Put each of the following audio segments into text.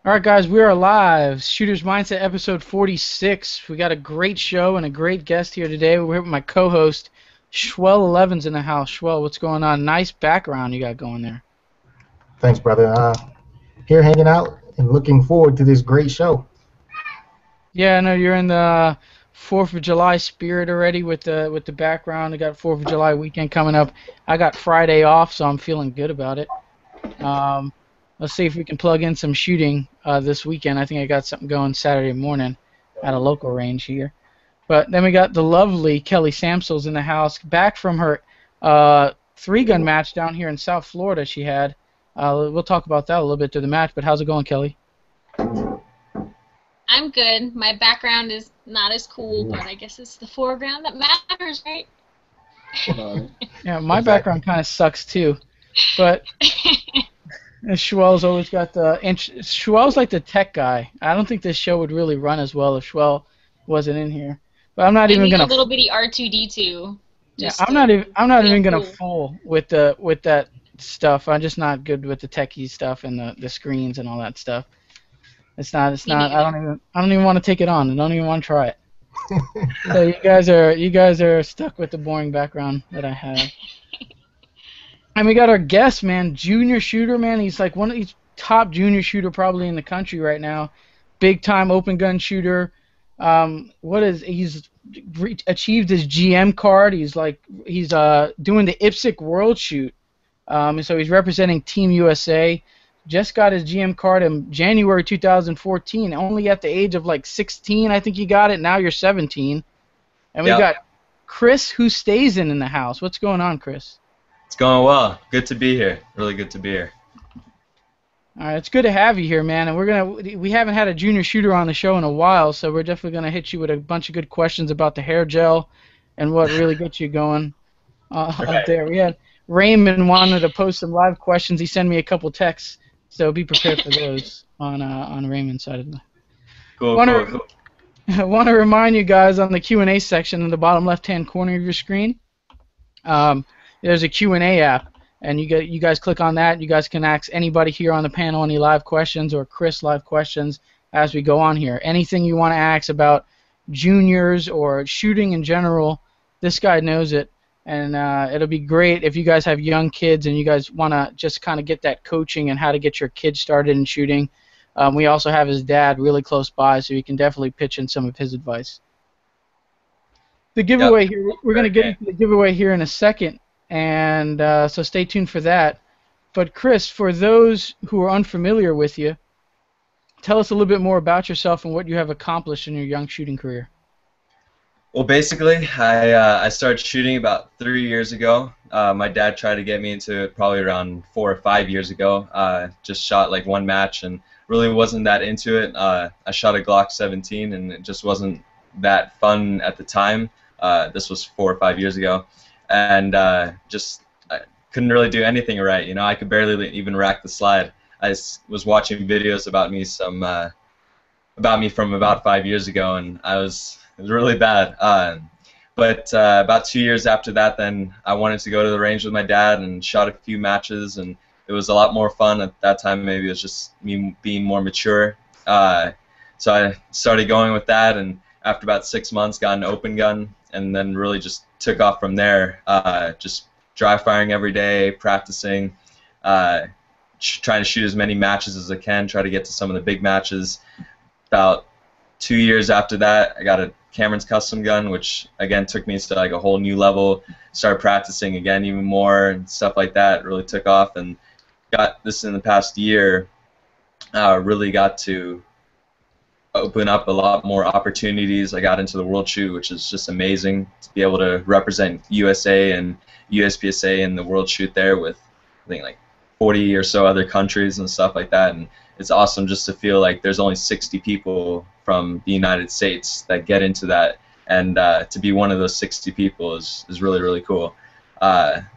All right, guys, we are live. Shooter's Mindset, episode 46. We got a great show and a great guest here today. We're here with my co-host, Schwell11's in the house. Schwell, what's going on? Nice background you got going there. Thanks, brother. Here hanging out and looking forward to this great show. Yeah, I know you're in the 4th of July spirit already with the background. I got 4th of July weekend coming up. I got Friday off, so I'm feeling good about it. Let's see if we can plug in some shooting this weekend. I think I got something going Saturday morning at a local range here. But then we got the lovely Kelly Samsels in the house, back from her three-gun match down here in South Florida she had. We'll talk about that a little bit through the match, but how's it going, Kelly? I'm good. My background is not as cool, but I guess it's the foreground that matters, right? Yeah, my background kind of sucks too, but Schwell's always got the... Schwell's like the tech guy. I don't think this show would really run as well if Schwell wasn't in here. But I'm not even gonna... a little bitty R2-D2. Yeah, I'm not even gonna fool with that stuff. I'm just not good with the techie stuff and the screens and all that stuff. It's not. I don't even want to take it on. I don't even want to try it. So you guys are stuck with the boring background that I have. And we got our guest, man, junior shooter, man. He's like he's top junior shooter probably in the country right now. Big time open gun shooter. He's achieved his GM card. He's doing the IPSC World Shoot. So he's representing Team USA. Just got his GM card in January 2014, only at the age of like 16, I think you got it. Now you're 17. And we got Chris Oosthuisen in the house. What's going on, Chris? It's going well. Good to be here. Really good to be here. All right, it's good to have you here, man. And we haven't had a junior shooter on the show in a while, so we're definitely gonna hit you with a bunch of good questions about the hair gel and what really gets you going up there. We had Raymond wanted to post some live questions. He sent me a couple texts. So be prepared for those on Raymond's side of the. Cool. I want to remind you guys on the Q&A section in the bottom left-hand corner of your screen. There's a Q&A app, and you guys click on that. You guys can ask anybody here on the panel any live questions or Chris live questions as we go on here. Anything you want to ask about juniors or shooting in general, this guy knows it. And it'll be great if you guys have young kids and you guys want to just kind of get that coaching and how to get your kids started in shooting. We also have his dad really close by, so you can definitely pitch in some of his advice. The giveaway here, we're going to get into the giveaway here in a second, and so stay tuned for that. But Chris, for those who are unfamiliar with you, tell us a little bit more about yourself and what you have accomplished in your young shooting career. Well, basically, I started shooting about 3 years ago. My dad tried to get me into it probably around 4 or 5 years ago. Just shot like one match and really wasn't that into it. I shot a Glock 17 and it just wasn't that fun at the time. This was 4 or 5 years ago, and I couldn't really do anything right. You know, I could barely even rack the slide. I was watching videos about me from about 5 years ago, and it was really bad. But about 2 years after that, then I wanted to go to the range with my dad and shot a few matches, and it was a lot more fun at that time. Maybe it was just me being more mature. So I started going with that, and after about 6 months, got an open gun, and then really just took off from there. Just dry firing every day, practicing, trying to shoot as many matches as I can, try to get to some of the big matches. About 2 years after that, I got a Cameron's custom gun, which again took me to like a whole new level. Started practicing again even more and stuff like that. Really took off, and got this in the past year. Really got to open up a lot more opportunities. I got into the World Shoot, which is just amazing to be able to represent USA and USPSA in the World Shoot there with I think like 40 or so other countries and stuff like that. And it's awesome just to feel like there's only 60 people from the United States that get into that, and to be one of those 60 people is really, really cool.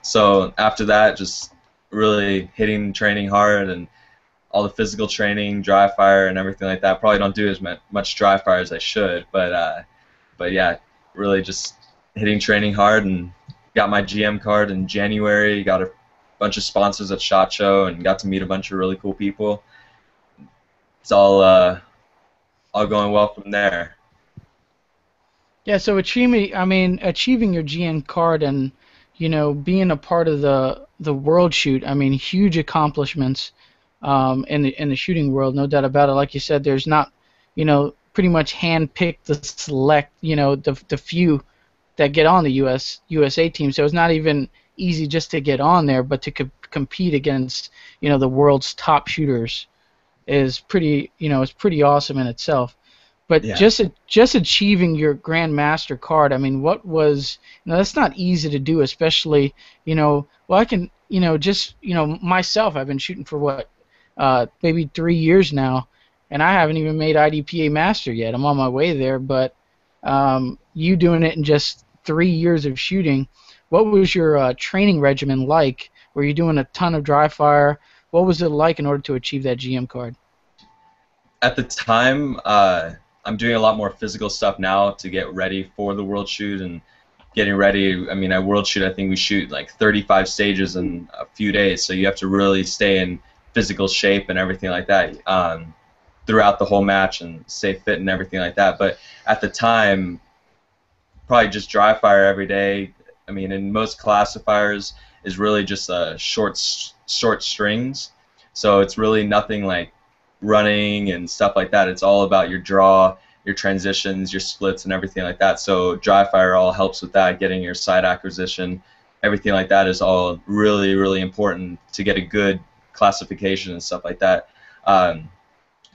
So after that, just really training hard, and all the physical training, dry fire, and everything like that. Probably don't do as much dry fire as I should, but yeah, really just training hard, and got my GM card in January. Got a bunch of sponsors at SHOT Show, and got to meet a bunch of really cool people. it's all going well from there. Yeah, so achieving your GN card and being a part of the world shoot. I mean, huge accomplishments in the shooting world, no doubt about it. Like you said, there's not, pretty much handpicked the select, the few that get on the USA team. So it's not even easy just to get on there, but to compete against the world's top shooters is pretty awesome in itself. But Yeah. just achieving your Grandmaster card, I mean, what was that's not easy to do, especially well, I can just myself, I've been shooting for what maybe 3 years now, and I haven't even made IDPA Master yet. I'm on my way there, but you doing it in just 3 years of shooting, what was your training regimen like? Were you doing a ton of dry fire? What was it like in order to achieve that GM card? At the time, I'm doing a lot more physical stuff now to get ready for the world shoot and getting ready. I mean, at world shoot, I think we shoot like 35 stages in a few days, so you have to really stay in physical shape and everything like that throughout the whole match and stay fit and everything like that. But at the time, probably just dry fire every day. I mean, in most classifiers is really just short strings, so it's really nothing like running and stuff like that. It's all about your draw, your transitions, your splits, and everything like that. So dry fire all helps with that, getting your sight acquisition, everything like that is all really, really important to get a good classification and stuff like that.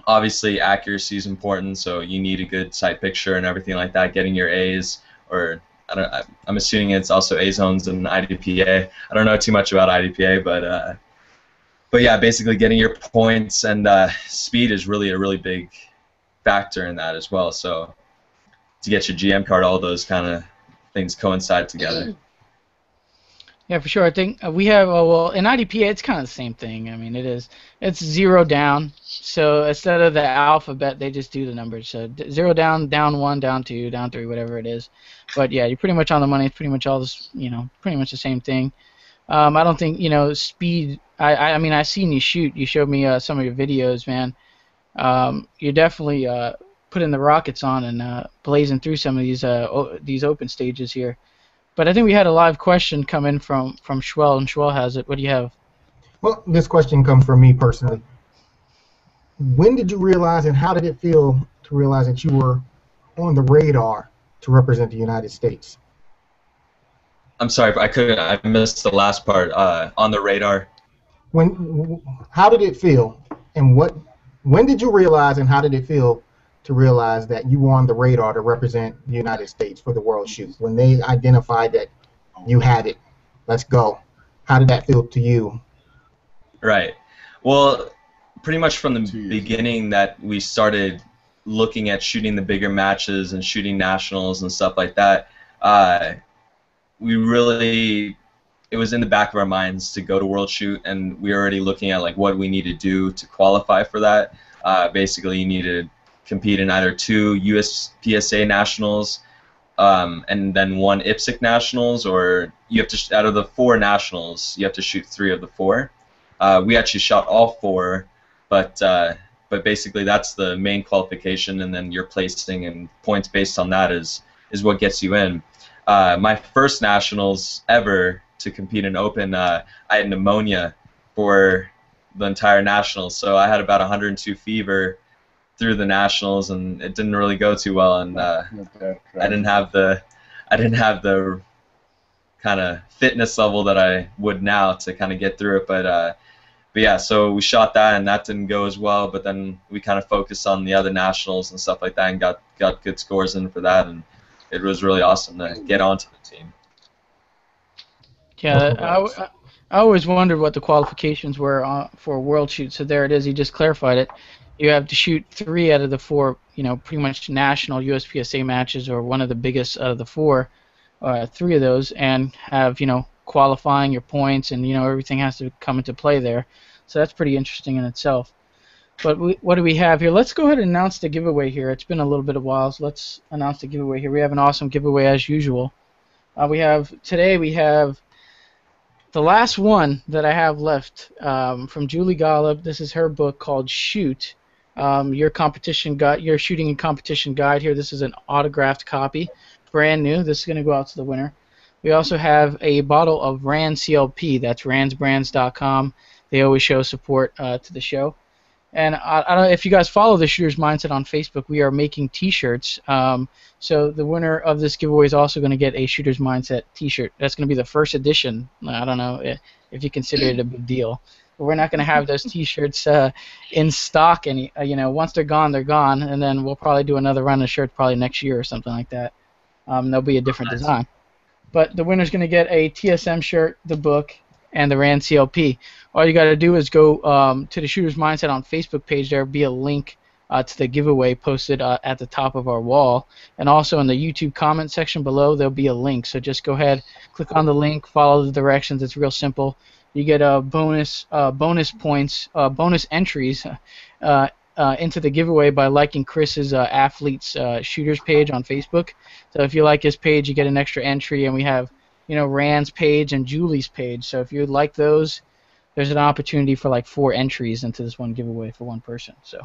Obviously, accuracy is important, so you need a good sight picture and everything like that. Getting your A's, or I'm assuming it's also A zones and IDPA. I don't know too much about IDPA, but yeah, basically getting your points and speed is really a really big factor in that as well. So to get your GM card, all those kind of things coincide together. Yeah, for sure. I think we have, well, in IDPA, it's kind of the same thing. I mean, it's 0 down. So instead of the alphabet, they just do the numbers. So 0 down, down 1, down 2, down 3, whatever it is. But yeah, you're pretty much on the money. It's pretty much all this, pretty much the same thing. I don't think, speed. I mean, I seen you shoot. You showed me some of your videos, man. You're definitely putting the rockets on and blazing through some of these open stages here. But I think we had a live question come in from Schwell, and Schwell has it. What do you have? Well, this question comes from me personally. When did you realize, and how did it feel to realize that you were on the radar to represent the United States? I'm sorry, I missed the last part. On the radar. How did it feel, and when did you realize, and how did it feel to realize that you were on the radar to represent the United States for the World Shoot? When they identified that you had it, let's go. How did that feel to you? Right. Well, pretty much from the beginning that we started looking at shooting the bigger matches and shooting nationals and stuff like that, it was in the back of our minds to go to World Shoot, and we were already looking at like what we need to do to qualify for that. Basically, you need to compete in either 2 USPSA nationals and then 1 IPSC nationals, or you have to, out of the 4 nationals, you have to shoot 3 of the 4. We actually shot all 4, but basically that's the main qualification, and then your placing and points based on that is what gets you in. My first nationals ever to compete in open, I had pneumonia for the entire nationals, so I had about 102 fever through the nationals, and it didn't really go too well, and I didn't have the kind of fitness level that I would now to kind of get through it, but yeah, so we shot that, and that didn't go as well, but then we kind of focused on the other nationals and stuff like that, and got good scores in for that, and it was really awesome to get onto the team. Yeah, I always wondered what the qualifications were for a World Shoot, so there it is. You just clarified it. You have to shoot 3 out of the 4, pretty much national USPSA matches, or one of the biggest out of the 4, 3 of those, and have, qualifying your points, and, everything has to come into play there. So that's pretty interesting in itself. But what do we have here? Let's go ahead and announce the giveaway here. It's been a little bit of a while, so let's announce the giveaway here. We have an awesome giveaway as usual. Today we have the last one that I have left from Julie Golub. This is her book called Shoot. your competition guide, your shooting and competition guide here. This is an autographed copy, brand new. This is going to go out to the winner. We also have a bottle of Rand CLP. That's randsbrands.com. They always show support to the show. And I don't know if you guys follow the Shooter's Mindset on Facebook. We are making T-shirts. So the winner of this giveaway is also going to get a Shooter's Mindset T-shirt. That's going to be the first edition. I don't know if you consider it a big deal. But we're not going to have those T-shirts in stock. Once they're gone, and then we'll probably do another run of shirts probably next year or something like that. There'll be a different design. But the winner's going to get a TSM shirt, the book, and the Rand CLP. All you got to do is go to the Shooter's Mindset on Facebook page. There will be a link to the giveaway posted at the top of our wall. And also in the YouTube comment section below, there'll be a link. So just go ahead, click on the link, follow the directions. It's real simple. You get bonus points, bonus entries into the giveaway by liking Chris's Athletes Shooters page on Facebook. So if you like his page, you get an extra entry, and we have Rand's page and Julie's page. So if you like those, there's an opportunity for like 4 entries into this one giveaway for one person. So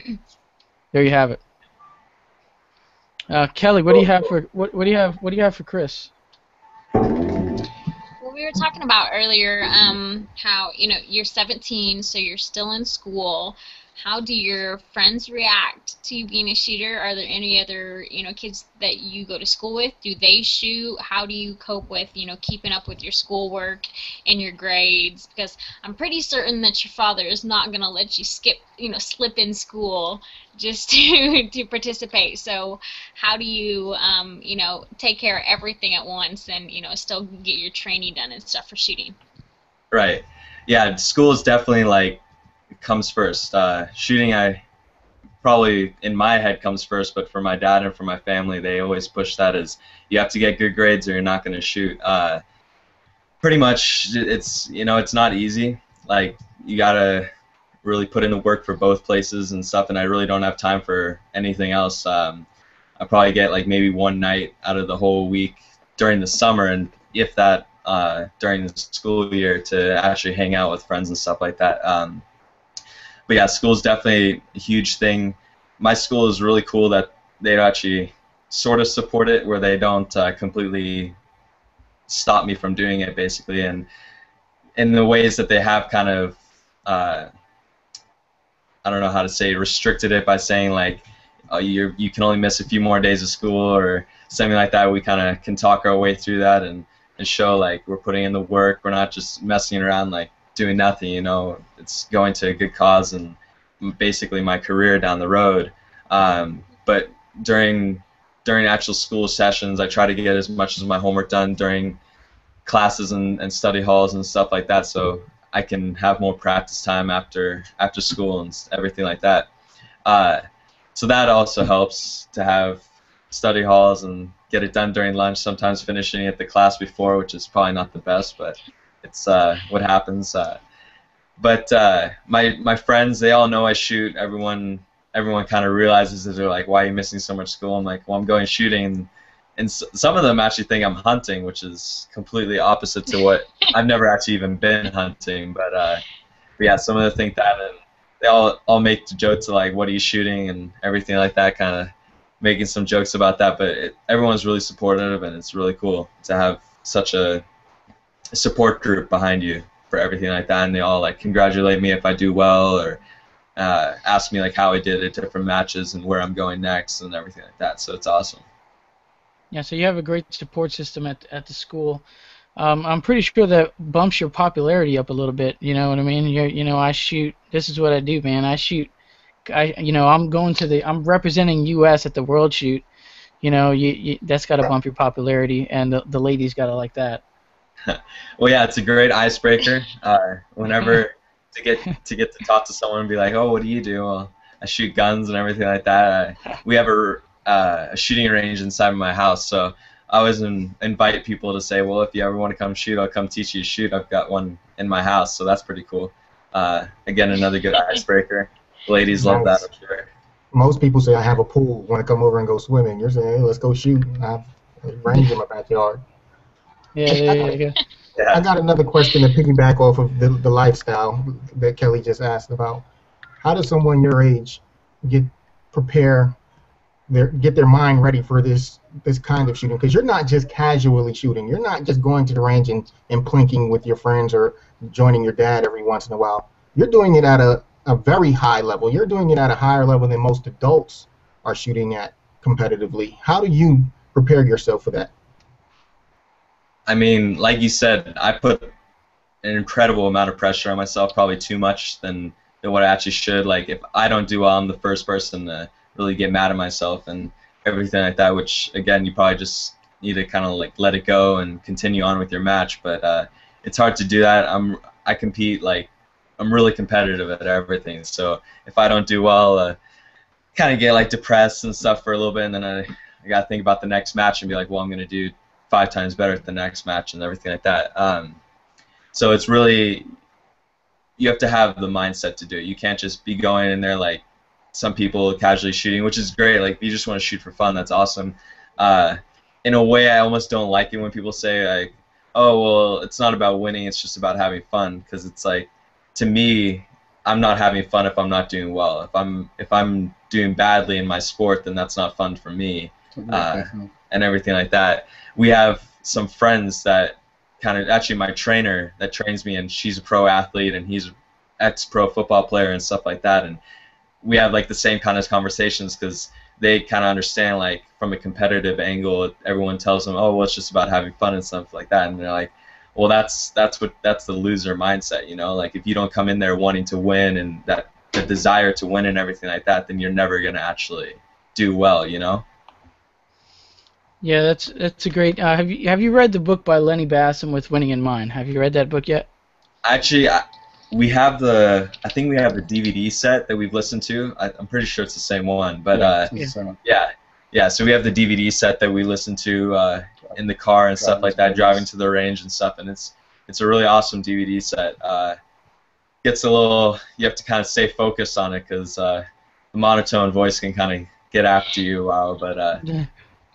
there you have it. Kelly, what do you have for Chris? Well, we were talking about earlier how you're 17, so you're still in school. How do your friends react to you being a shooter? Are there any other kids that you go to school with? Do they shoot? How do you cope with keeping up with your schoolwork and your grades? Because I'm pretty certain that your father is not going to let you slip in school just to participate. So how do you take care of everything at once and still get your training done and stuff for shooting? Right. Yeah, school is definitely comes first. Shooting, I probably in my head comes first, but for my dad and for my family, they always push that as you have to get good grades or you're not going to shoot. Pretty much, it's not easy. You gotta really put in the work for both places and stuff, and I really don't have time for anything else. I probably get maybe one night out of the whole week during the summer, and if that during the school year to actually hang out with friends and stuff like that. But yeah, school's definitely a huge thing. My school is really cool that they actually sort of support it, where they don't completely stop me from doing it, basically. And in the ways that they have kind of, I don't know how to say, restricted it by saying you can only miss a few more days of school or something like that. We kind of can talk our way through that and show we're putting in the work. We're not just messing around doing nothing, it's going to a good cause and basically my career down the road. But during actual school sessions, I try to get as much of my homework done during classes and study halls and stuff like that, so I can have more practice time after school and everything like that. So that also helps to have study halls and get it done during lunch, sometimes finishing it the class before, which is probably not the best, but it's what happens. But my friends, they all know I shoot. Everyone kind of realizes it. They're like, "Why are you missing so much school?" I'm like, "Well, I'm going shooting." And some of them actually think I'm hunting, which is completely opposite to what I've never actually even been hunting. But yeah, some of them think that, and they all make the jokes like, "What are you shooting?" and everything like that, kind of making some jokes about that. But everyone's really supportive, and it's really cool to have such a support group behind you for everything like that, and they all congratulate me if I do well, or ask me how I did at different matches and where I'm going next and everything like that. So it's awesome. Yeah, so you have a great support system at the school. I'm pretty sure that bumps your popularity up a little bit. You know what I mean? I shoot. This is what I do, man. I shoot. I'm representing U.S. at the World Shoot. That's got to bump your popularity, and the ladies got to like that. Well, yeah, it's a great icebreaker. Whenever to get to talk to someone and be like, "Oh, what do you do?" Well, I shoot guns and everything like that. We have a shooting range inside of my house, so I always invite people to say, "Well, if you ever want to come shoot, I'll come teach you to shoot. I've got one in my house," so that's pretty cool. Again, another good icebreaker. Ladies love that, I'm sure. Most people say I have a pool, want to come over and go swimming. You're saying, "Hey, let's go shoot." I have a range in my backyard. Yeah, there you go. Yeah. I got another question to piggyback off of the lifestyle that Kelly just asked about. How does someone your age get prepare get their mind ready for this kind of shooting? Because you're not just casually shooting. You're not just going to the range and plinking with your friends or joining your dad every once in a while. You're doing it at a very high level. You're doing it at a higher level than most adults are shooting at competitively. How do you prepare yourself for that? I mean, like you said, I put an incredible amount of pressure on myself, probably too much than what I actually should. Like, if I don't do well, I'm the first person to really get mad at myself and everything like that, which, again, you probably just need to kind of, like, let it go and continue on with your match. But it's hard to do that. I compete, like, I'm really competitive at everything. So if I don't do well, kind of get, like, depressed and stuff for a little bit, and then I got to think about the next match and be like, well, I'm going to do 5 times better at the next match and everything like that. So it's really, you have to have the mindset to do it. You can't just be going in there like some people casually shooting, which is great. Like, if you just want to shoot for fun, that's awesome. In a way, I almost don't like it when people say, like, oh, well, it's not about winning, it's just about having fun, because it's like, to me, I'm not having fun if I'm not doing well. If I'm doing badly in my sport, then that's not fun for me, and everything like that. We have some friends that actually my trainer that trains me, and she's a pro athlete and he's an ex-pro football player and stuff like that, and we have like the same kind of conversations because they kind of understand, like, from a competitive angle, everyone tells them, oh, well, it's just about having fun and stuff like that, and they're like, well, that's the loser mindset, you know. Like, if you don't come in there wanting to win and that the desire to win and everything like that, then you're never gonna actually do well, you know. Yeah, that's a great. Have you read the book by Lenny Bassam with Winning in Mind? Have you read that book yet? Actually, I think we have the DVD set that we've listened to. I'm pretty sure it's the same one, but yeah. So we have the DVD set that we listen to in the car and stuff like that, driving to the range and stuff, and it's a really awesome DVD set. Gets a little, you have to kind of stay focused on it because the monotone voice can kind of get after you a while,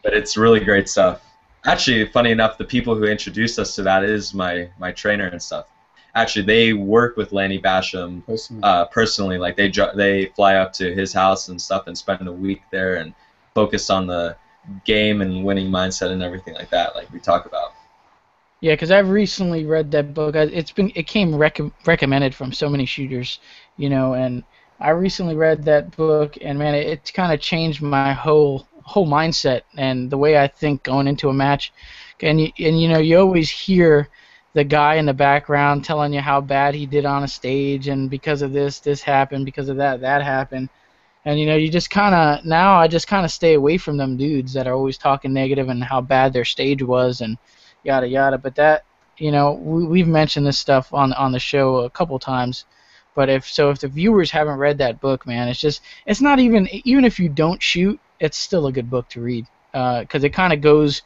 but it's really great stuff. Actually, funny enough, the people who introduced us to that is my trainer and stuff. Actually, they work with Lanny Basham personally. Like, they fly up to his house and stuff and spend a week there and focus on the game and winning mindset and everything like that, like we talk about. Yeah, because I've recently read that book. It came recommended from so many shooters, you know, and I recently read that book, and man, it kind of changed my whole mindset and the way I think going into a match. And you know, you always hear the guy in the background telling you how bad he did on a stage, and because of this happened, because of that happened. And you know, I just kind of stay away from them dudes that are always talking negative and how bad their stage was and yada yada. But that, you know, we've mentioned this stuff on the show a couple times. But if the viewers haven't read that book, man, it's not even if you don't shoot, it's still a good book to read, because it kind of goes,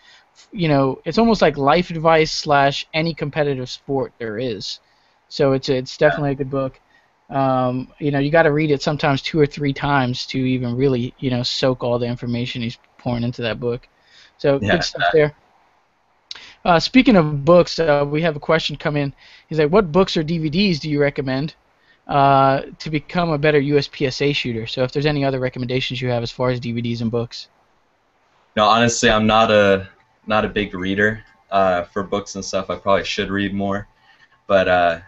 you know, it's almost like life advice / any competitive sport there is. So it's definitely a good book. You know, you got to read it sometimes 2 or 3 times to even really, you know, soak all the information he's pouring into that book. So good stuff there. Speaking of books, we have a question come in. He's like, what books or DVDs do you recommend to become a better USPSA shooter? So if there's any other recommendations you have as far as DVDs and books. No, honestly, I'm not a big reader for books and stuff. I probably should read more, but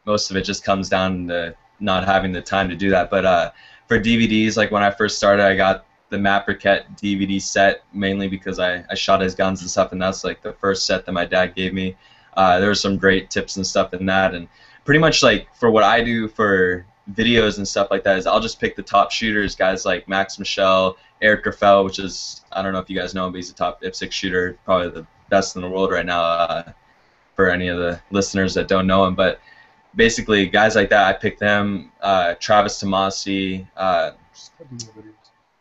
most of it just comes down to not having the time to do that. But for DVDs, like when I first started, I got the Matt Burkett DVD set mainly because I shot his guns and stuff, and that's like the first set that my dad gave me. There were some great tips and stuff in that, and pretty much like for what I do for videos and stuff like that is I'll just pick the top shooters, guys like Max Michel, Eric Graffel, which is, I don't know if you guys know him, but he's a top IPSC shooter, probably the best in the world right now for any of the listeners that don't know him. But basically, guys like that, I pick them, Travis Tomasi,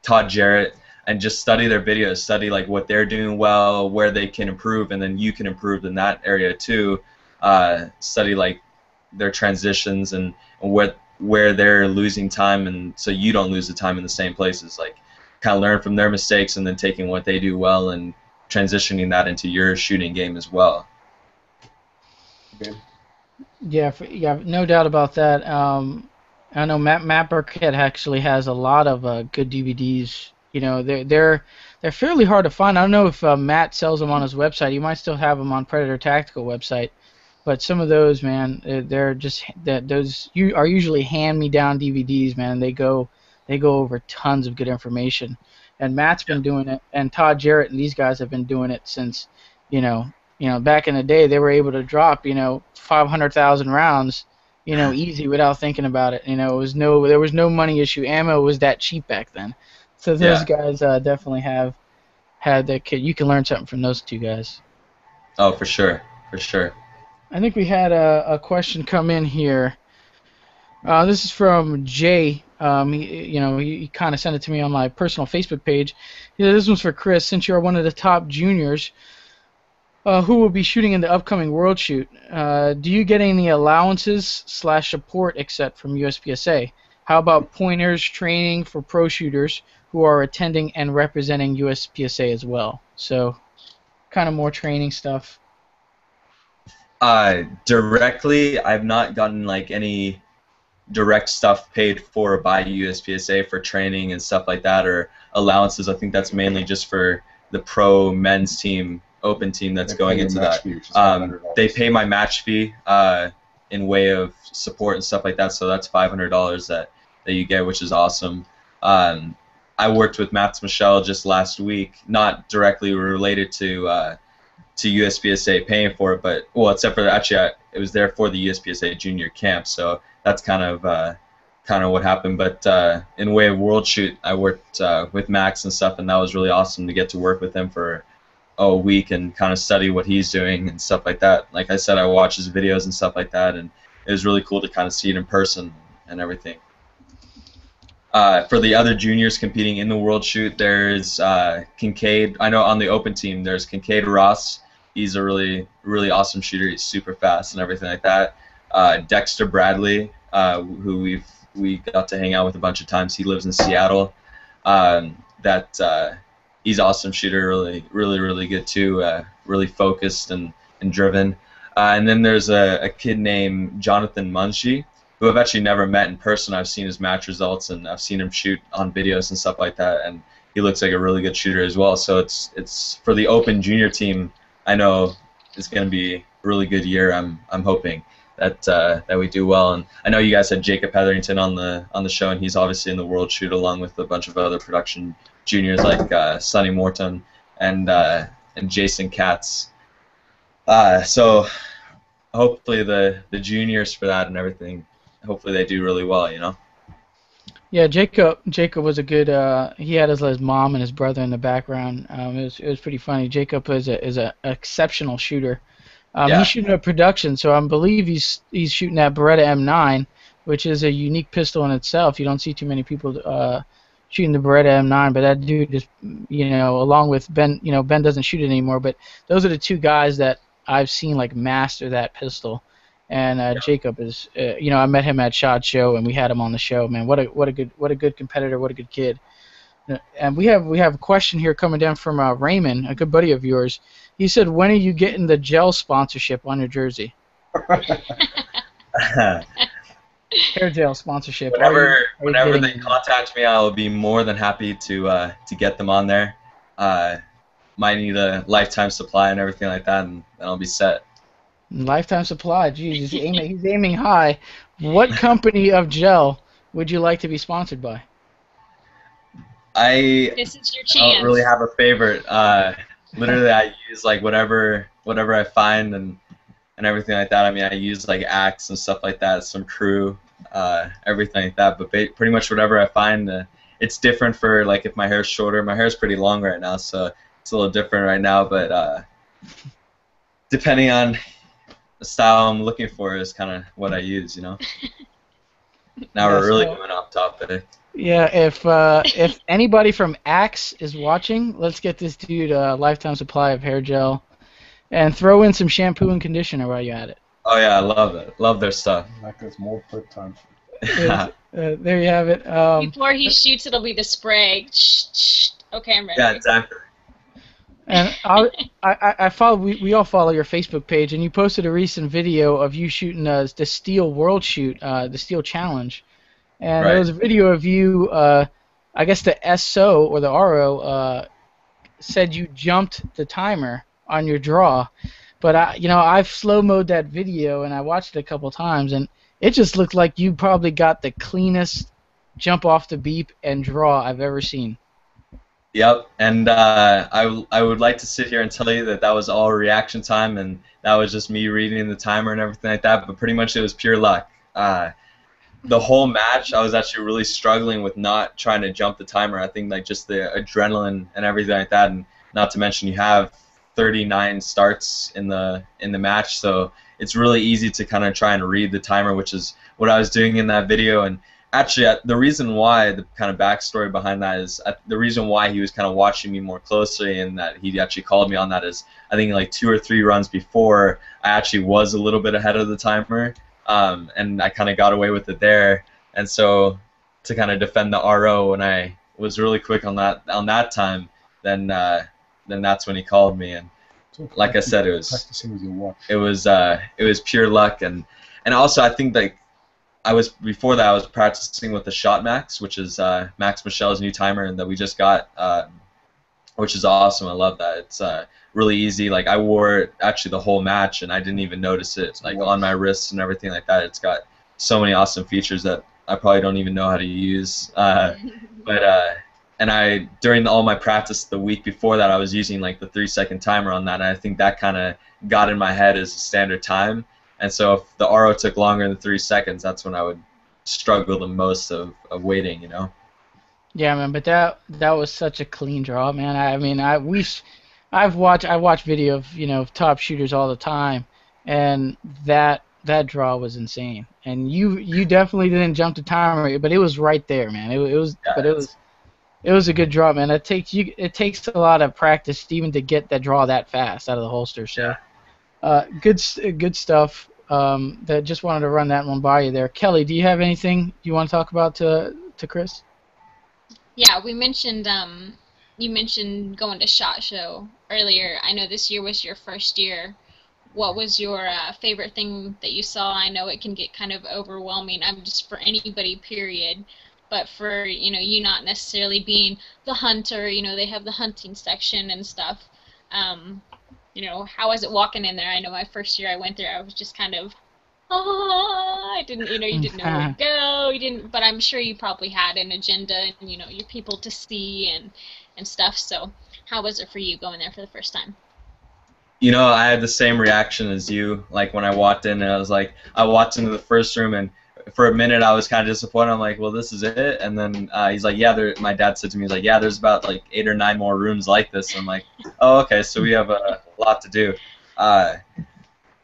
Todd Jarrett, and just study their videos, study like what they're doing well, where they can improve, and then you can improve in that area too. Study like their transitions and where they're losing time, and so you don't lose the time in the same places. Like, kind of learn from their mistakes and then taking what they do well and transitioning that into your shooting game as well. Good. Yeah, no doubt about that. I know Matt Burkett actually has a lot of good DVDs. You know, they're fairly hard to find. I don't know if Matt sells them on his website. He might still have them on Predator Tactical website. But some of those, man, they're just those you are usually hand-me-down DVDs, man. They go over tons of good information. And Matt's been doing it, and Todd Jarrett and these guys have been doing it since, back in the day they were able to drop, 500,000 rounds, easy without thinking about it. There was no money issue. Ammo was that cheap back then. So those guys definitely have had that kid. You can learn something from those two guys. Oh, for sure, for sure. I think we had a question come in here. This is from Jay. He kind of sent it to me on my personal Facebook page. He said, this one's for Chris. Since you're one of the top juniors who will be shooting in the upcoming World Shoot, do you get any allowances / support except from USPSA? How about pointers, training for pro shooters who are attending and representing USPSA as well? So kind of more training stuff. Directly, I've not gotten like any direct stuff paid for by USPSA for training and stuff like that, or allowances. I think that's mainly just for the pro men's team, open team that's going into that. They pay my match fee in way of support and stuff like that, so that's $500 that you get, which is awesome. I worked with Max Michel just last week, not directly related to USPSA paying for it, but except for actually it was there for the USPSA junior camp, so that's kind of what happened. But in way of World Shoot, I worked with Max and stuff, and that was really awesome to get to work with him for a week and kind of study what he's doing and stuff like that. Like I said, I watch his videos and stuff like that, and it was really cool to kind of see it in person and everything. For the other juniors competing in the World Shoot, there's Kincaid. I know on the open team there's Kincaid Ross. He's a really, really awesome shooter. He's super fast and everything like that. Dexter Bradley, who we got to hang out with a bunch of times. He lives in Seattle. He's an awesome shooter. Really, really, really good too. Really focused and driven. And then there's a kid named Jonathan Munshi, who I've actually never met in person. I've seen his match results and I've seen him shoot on videos and stuff like that. And he looks like a really good shooter as well. So it's for the open junior team. I know it's going to be a really good year. I'm hoping that we do well. And I know you guys had Jacob Hetherington on the show, and he's obviously in the World Shoot along with a bunch of other production juniors like Sonny Morton and Jason Katz. So hopefully the juniors for that and everything, hopefully they do really well, Yeah, Jacob was a good. He had his mom and his brother in the background. It was pretty funny. Jacob is a exceptional shooter. He's shooting a production, so I believe he's shooting that Beretta M9, which is a unique pistol in itself. You don't see too many people shooting the Beretta M9, but that dude is, along with Ben. Ben doesn't shoot it anymore, but those are the two guys that I've seen like master that pistol. And Jacob is, I met him at SHOT Show, and we had him on the show. Man, what a good competitor, what a good kid. And we have a question here coming down from Raymond, a good buddy of yours. He said, "When are you getting the gel sponsorship on your jersey?" Hair gel sponsorship. Whenever they contact me, I'll be more than happy to get them on there. Might need a lifetime supply and everything like that, and I'll be set. Lifetime supply. Geez, he's aiming high. What company of gel would you like to be sponsored by? This is your chance. I don't really have a favorite. Literally, I use like whatever I find and everything like that. I mean, I use like Axe and stuff like that, some Crew, everything like that. But pretty much whatever I find. It's different for like if my hair's shorter. My hair's pretty long right now, so it's a little different right now. But depending on the style I'm looking for is kind of what I use, Now we're really going off topic. Yeah, if anybody from Axe is watching, let's get this dude a lifetime supply of hair gel, and throw in some shampoo and conditioner while you're at it. Oh yeah, I love it. Love their stuff. Like it's more quick time. There you have it. Before he shoots, it'll be the spray. Okay, I'm ready. Yeah, exactly. And I follow. We all follow your Facebook page, and you posted a recent video of you shooting the Steel World Shoot, the Steel Challenge, and Right. there was a video of you. I guess the SO or the RO said you jumped the timer on your draw, but I've slow-moed that video and I watched it a couple times, and it just looked like you probably got the cleanest jump off the beep and draw I've ever seen. Yep, and I would like to sit here and tell you that that was all reaction time and that was just me reading the timer and everything like that, but pretty much it was pure luck. The whole match, I was actually really struggling with not trying to jump the timer. I think like just the adrenaline and everything like that, and not to mention you have 39 starts in the match, so it's really easy to kind of try and read the timer, which is what I was doing in that video. And actually, the reason why, the kind of backstory behind that is the reason why he was kind of watching me more closely and that he actually called me on that is I think like 2 or 3 runs before I actually was a little bit ahead of the timer. And I kind of got away with it there, and so to kind of defend the RO when I was really quick on that time, then that's when he called me, and like I said, it was pure luck, and also I think like before that I was practicing with the Shot Max, which is Max Michel's new timer, and that we just got, which is awesome. I love that. It's really easy. Like I wore it actually the whole match, and I didn't even notice it. Like on my wrists and everything like that. It's got so many awesome features that I probably don't even know how to use. And during all my practice the week before that, I was using like the 3-second timer on that, and I think that kind of got in my head as a standard time. And so if the RO took longer than 3 seconds, that's when I would struggle the most of waiting, you know. Yeah, man, but that was such a clean draw, man. I watch video of top shooters all the time, and that draw was insane. And you definitely didn't jump the timer, but it was right there, man. It was a good draw, man. It takes a lot of practice even to get that draw that fast out of the holster. So, good stuff. That just wanted to run that one by you there. Kelly, do you have anything you want to talk about to Chris? Yeah, we mentioned you mentioned going to SHOT Show earlier. I know this year was your first year. What was your favorite thing that you saw? I know it can get kind of overwhelming. I'm just for anybody, period. But for you not necessarily being the hunter, they have the hunting section and stuff. How was it walking in there? I know my first year I went there, I was just kind of, I didn't, you didn't know where to go, but I'm sure you probably had an agenda and, your people to see and stuff. So how was it for you going there for the first time? I had the same reaction as you. Like when I walked in, and I walked into the first room, and for a minute I was kind of disappointed. I'm like, well, this is it. And then he's like, yeah, my dad said to me, he's like, yeah, there's about like 8 or 9 more rooms like this. And I'm like, oh, okay, so we have a lot to do.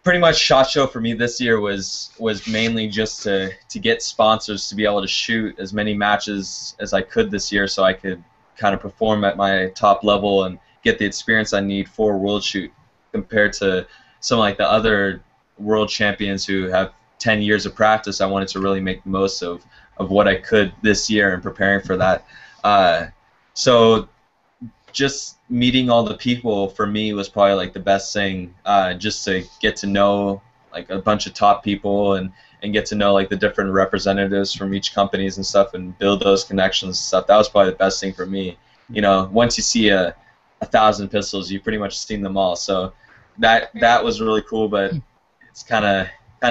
Pretty much SHOT Show for me this year was mainly just to get sponsors to be able to shoot as many matches as I could this year, so I could kind of perform at my top level and get the experience I need for World Shoot, compared to some like the other world champions who have 10 years of practice. I wanted to really make the most of what I could this year and preparing for that. So just meeting all the people for me was probably like the best thing, just to get to know like a bunch of top people and get to know like the different representatives from each companies and stuff and build those connections and stuff. That was probably the best thing for me. Once you see 1,000 pistols, you've pretty much seen them all. So that was really cool, but it's kind of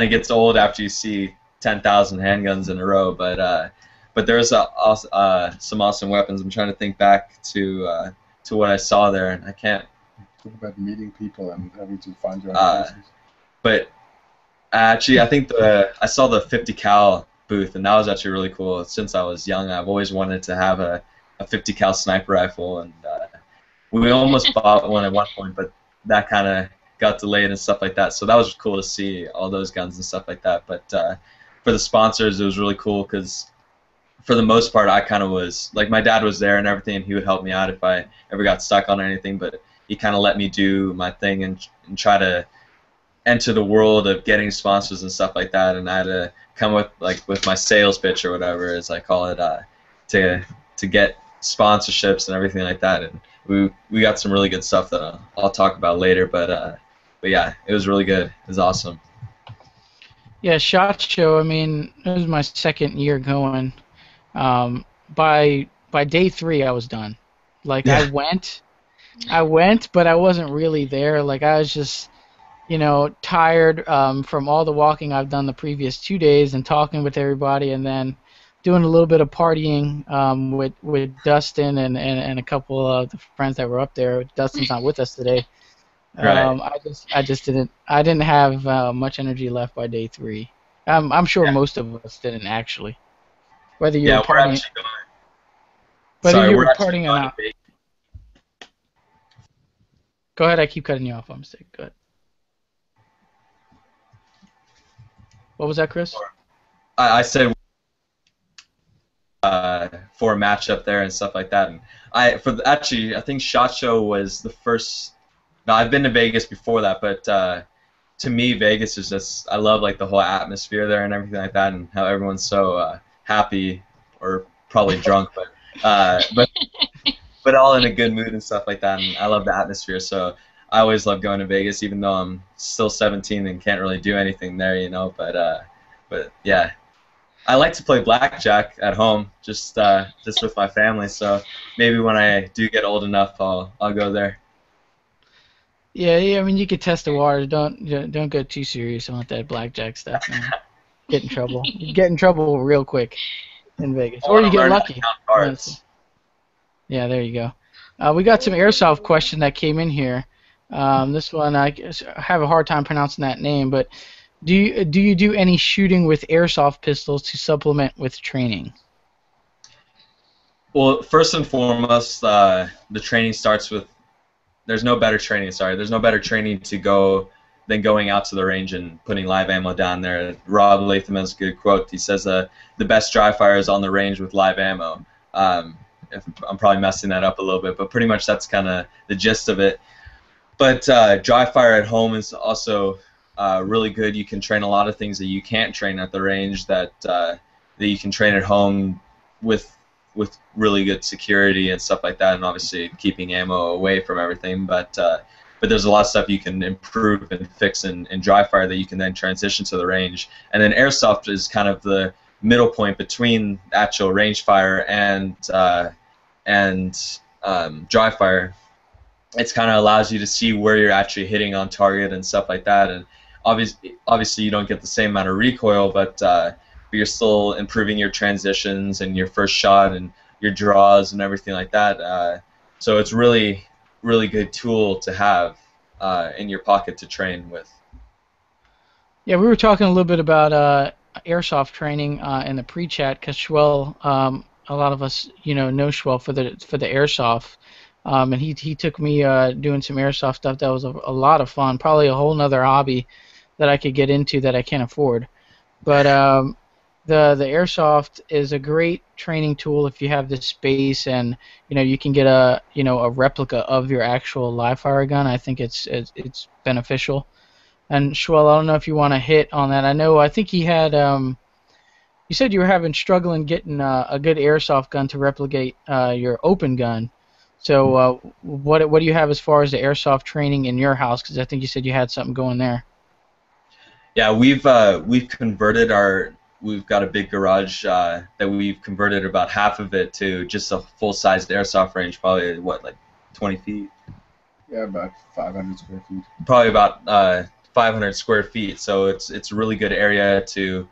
gets old after you see 10,000 handguns in a row. But there's some awesome weapons. I'm trying to think back to what I saw there, and I can't talk about meeting people and having to find your own places. But actually, I think I saw the 50 cal booth, and that was actually really cool. Since I was young, I've always wanted to have a 50 cal sniper rifle, and we almost bought one at one point, but that kind of got delayed and stuff like that. So that was cool to see all those guns and stuff like that. But for the sponsors, it was really cool because for the most part, I kind of was like, my dad was there and everything, and he would help me out if I ever got stuck on anything. But he kind of let me do my thing and try to enter the world of getting sponsors and stuff like that. And I had to come with my sales pitch or whatever, as I call it, to get sponsorships and everything like that. And we got some really good stuff that I'll talk about later. But yeah, it was really good. It was awesome. Yeah, SHOT Show. I mean, it was my second year going. By day 3, I was done. Like Yeah. I went, but I wasn't really there. Like I was just, tired from all the walking I've done the previous 2 days and talking with everybody, and then doing a little bit of partying with Dustin and a couple of the friends that were up there. Dustin's not with us today. Right. I didn't have much energy left by day 3. I'm sure Yeah. most of us didn't actually. Whether you were Yeah, we're partying, actually going. whether Sorry, you we're were actually partying or going to not. Vegas. Go ahead. I keep cutting you off. I'm mistake. Go ahead. What was that, Chris? I said for a match up there and stuff like that. And actually, I think SHOT Show was the first. No, I've been to Vegas before that, but to me, Vegas is just, I love like the whole atmosphere there and everything like that, and how everyone's so happy, or probably drunk, but all in a good mood and stuff like that. And I love the atmosphere, so I always love going to Vegas, even though I'm still 17 and can't really do anything there, you know. But yeah, I like to play blackjack at home, just with my family. So maybe when I do get old enough, I'll go there. Yeah. I mean, you could test the waters. Don't get too serious on that blackjack stuff, man. Get in trouble. You get in trouble real quick in Vegas, I or want you to get learn how to lucky. count cards. Yeah, there you go. We got some airsoft question that came in here. This one I have a hard time pronouncing that name, but do you do any shooting with airsoft pistols to supplement with training? Well, first and foremost, the training starts with. There's no better training. Sorry, there's no better training to go than going out to the range and putting live ammo down there. Rob Latham has a good quote. He says, "The best dry fire is on the range with live ammo." I'm probably messing that up a little bit, but pretty much that's kind of the gist of it. But dry fire at home is also really good. You can train a lot of things that you can't train at the range that you can train at home with really good security and stuff like that, and obviously keeping ammo away from everything. But there's a lot of stuff you can improve and fix in dry fire that you can then transition to the range. And then airsoft is kind of the middle point between actual range fire and dry fire. It kind of allows you to see where you're actually hitting on target and stuff like that. And obviously you don't get the same amount of recoil, but you're still improving your transitions and your first shot and your draws and everything like that. So it's really good tool to have in your pocket to train with. Yeah, we were talking a little bit about airsoft training in the pre-chat because Schwell, a lot of us, know Schwell for the airsoft, and he took me doing some airsoft stuff that was a lot of fun. Probably a whole nother hobby that I could get into that I can't afford. But the airsoft is a great training tool if you have the space and you can get a replica of your actual live fire gun. I think it's beneficial. And Schwell, I don't know if you want to hit on that. I think he had you said you were struggling getting a good airsoft gun to replicate your open gun. So what do you have as far as the airsoft training in your house? Because I think you said you had something going there. Yeah, we've converted we've got a big garage that we've converted about half of it to just a full-sized airsoft range, probably like 20 feet. Yeah, about 500 square feet. Probably about 500 square feet. So it's a really good area to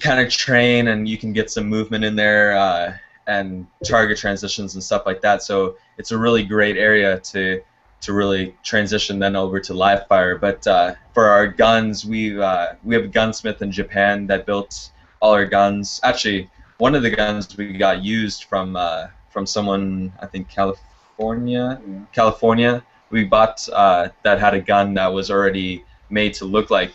kind of train, and you can get some movement in there and target transitions and stuff like that. So it's a really great area to really transition then over to live fire. But for our guns, we have a gunsmith in Japan that built all our guns. Actually, one of the guns we got used from someone, I think California. We bought that had a gun that was already made to look like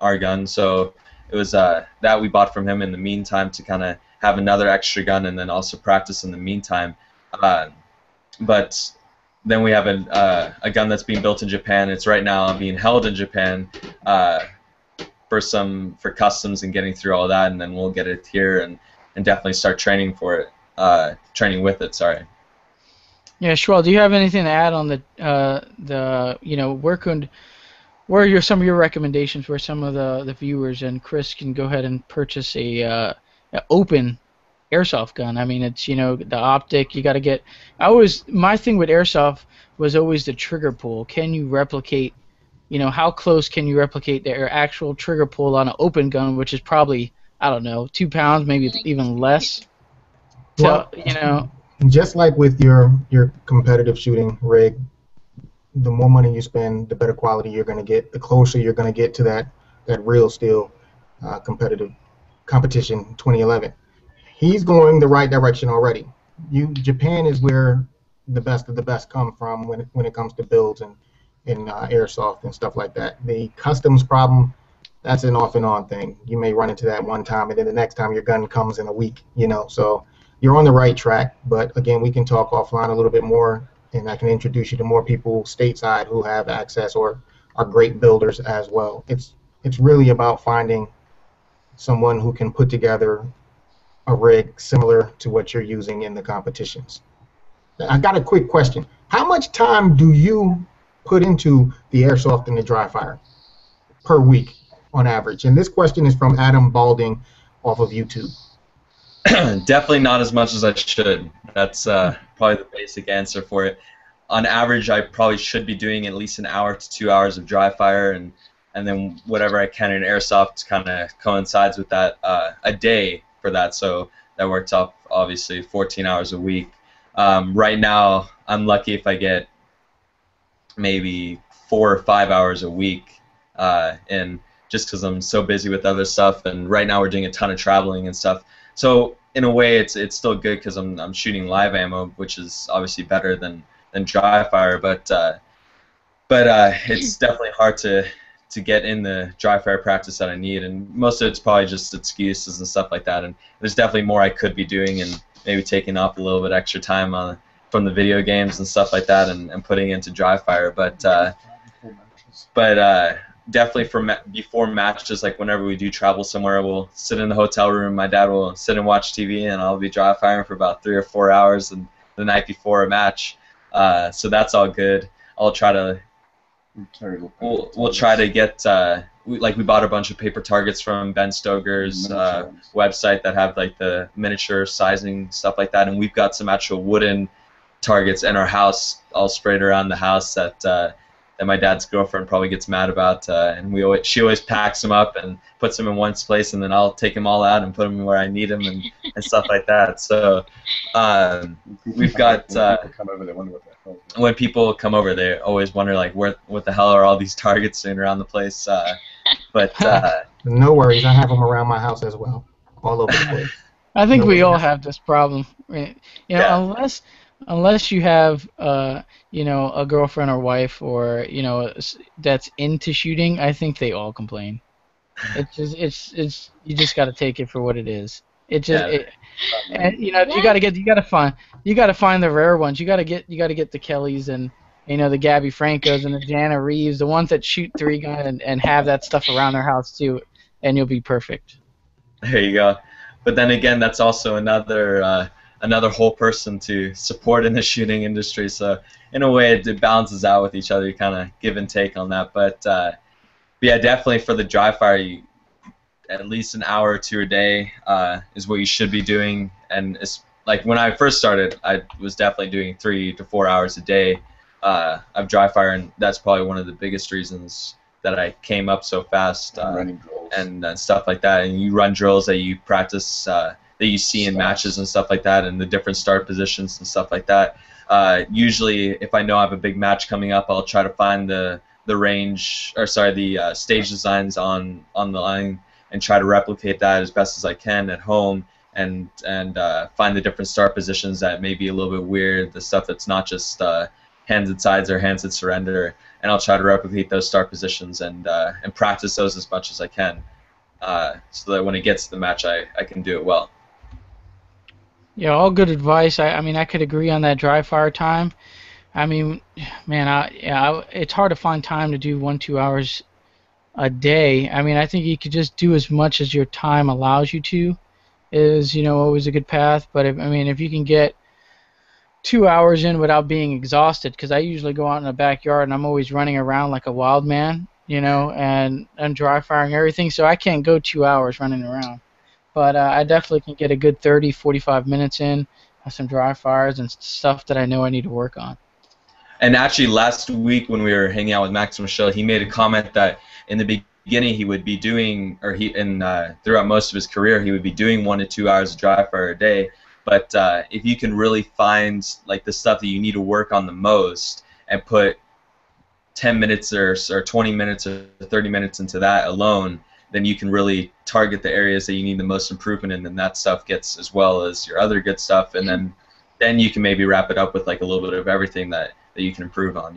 our gun. So it was that we bought from him in the meantime to kind of have another extra gun and then also practice in the meantime. But then we have a gun that's being built in Japan. It's right now being held in Japan for customs and getting through all that, and then we'll get it here and definitely start training for it, training with it. Sorry. Yeah, Schwell, do you have anything to add on the What are some of your recommendations where some of the viewers and Chris can go ahead and purchase a open airsoft gun? I mean, it's the optic. You got to get. My thing with airsoft was always the trigger pull. Can you replicate? How close can you replicate their actual trigger pull on an open gun, which is probably, I don't know, 2 pounds, maybe even less. Well, just like with your competitive shooting rig, the more money you spend, the better quality you're going to get. The closer you're going to get to that real steel competitive competition 2011. He's going the right direction already. Japan is where the best of the best come from when it comes to builds and airsoft and stuff like that. The customs problem, that's an off and on thing. You may run into that one time, and then the next time your gun comes in a week. So you're on the right track. But again, we can talk offline a little bit more, and I can introduce you to more people stateside who have access or are great builders as well. It's really about finding someone who can put together a rig similar to what you're using in the competitions. I got a quick question. How much time do you put into the airsoft and the dry fire per week on average? And this question is from Adam Balding off of YouTube. Definitely not as much as I should. That's probably the basic answer for it. On average, I probably should be doing at least an hour to 2 hours of dry fire, and then whatever I can in airsoft kind of coincides with that, a day for that. So that works out obviously 14 hours a week. Right now, I'm lucky if I get maybe 4 or 5 hours a week, and just because I'm so busy with other stuff. And right now we're doing a ton of traveling and stuff. So in a way, it's still good because I'm shooting live ammo, which is obviously better than dry fire. But it's definitely hard to get in the dry fire practice that I need, and most of it's probably just excuses and stuff like that. And there's definitely more I could be doing, and maybe taking off a little bit extra time from the video games and stuff like that, and putting into dry fire. But definitely before matches, like whenever we do travel somewhere, we'll sit in the hotel room. My dad will sit and watch TV, and I'll be dry firing for about 3 or 4 hours and the night before a match. So that's all good. I'll try to. We'll try to get we bought a bunch of paper targets from Ben Stoker's website that have like the miniature sizing stuff like that, and we've got some actual wooden targets in our house, all sprayed around the house that my dad's girlfriend probably gets mad about, and she always packs them up and puts them in one place, and then I'll take them all out and put them where I need them and stuff like that. So we've got. Come over, they wonder what the hell. When people come over, they always wonder like, what the hell are all these targets doing around the place? But no worries, I have them around my house as well, all over the place. I think we all have this problem. Unless you have a girlfriend or wife or that's into shooting, I think they all complain. It's you just got to take it for what it is. And you gotta find the rare ones. You gotta get the Kellys and the Gabby Francos and the Jana Reeves, the ones that shoot 3-gun and have that stuff around their house too, and you'll be perfect. There you go. But then again, that's also another whole person to support in the shooting industry. So in a way, it balances out with each other. You kind of give and take on that. But yeah, definitely for the dry fire, at least an hour or 2 a day is what you should be doing. And it's like when I first started, I was definitely doing 3 to 4 hours a day of dry fire, and that's probably one of the biggest reasons that I came up so fast. Running drills and stuff like that. And you run drills that you practice, that you see in matches and stuff like that, and the different start positions and stuff like that. Usually, if I know I have a big match coming up, I'll try to find the stage designs on the line and try to replicate that as best as I can at home, and find the different start positions that may be a little bit weird, the stuff that's not just hands at sides or hands at surrender, and I'll try to replicate those start positions and practice those as much as I can, so that when it gets to the match, I can do it well. Yeah, all good advice. I could agree on that dry fire time. I mean, man, it's hard to find time to do 1-2 hours a day. I mean, I think you could just do as much as your time allows you to, is always a good path. But if you can get 2 hours in without being exhausted, because I usually go out in the backyard and I'm always running around like a wild man. and dry firing everything. So I can't go 2 hours running around. But I definitely can get a good 30, 45 minutes in, some dry fires and stuff that I know I need to work on. And actually, last week when we were hanging out with Max and Michelle, he made a comment that in the beginning he would be doing, or throughout most of his career, he would be doing 1 to 2 hours of dry fire a day. But if you can really find like the stuff that you need to work on the most and put 10 minutes or 20 minutes or 30 minutes into that alone, then you can really target the areas that you need the most improvement in, and that stuff gets as well as your other good stuff, and then you can maybe wrap it up with like a little bit of everything that you can improve on,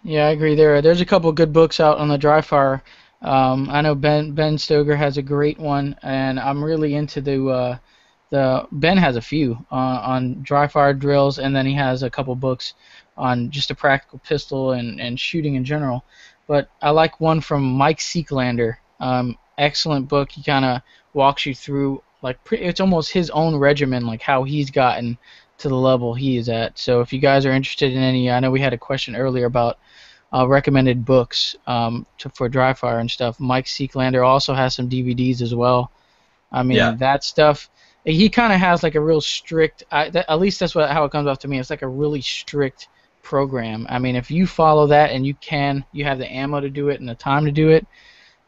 Yeah, I agree. There's a couple good books out on the dry fire. I know Ben Stoger has a great one, and I'm really into the Ben has a few on dry fire drills, and then he has a couple books on just a practical pistol and shooting in general. But I like one from Mike Seeklander. Excellent book. He kind of walks you through it's almost his own regimen, like how he's gotten to the level he is at. So if you guys are interested in any, I know we had a question earlier about recommended books for dry fire and stuff. Mike Seeklander also has some DVDs as well. I mean, that stuff, he kind of has like a real strict, at least that's how it comes off to me. It's like a really strict program. I mean, if you follow that and you have the ammo to do it and the time to do it,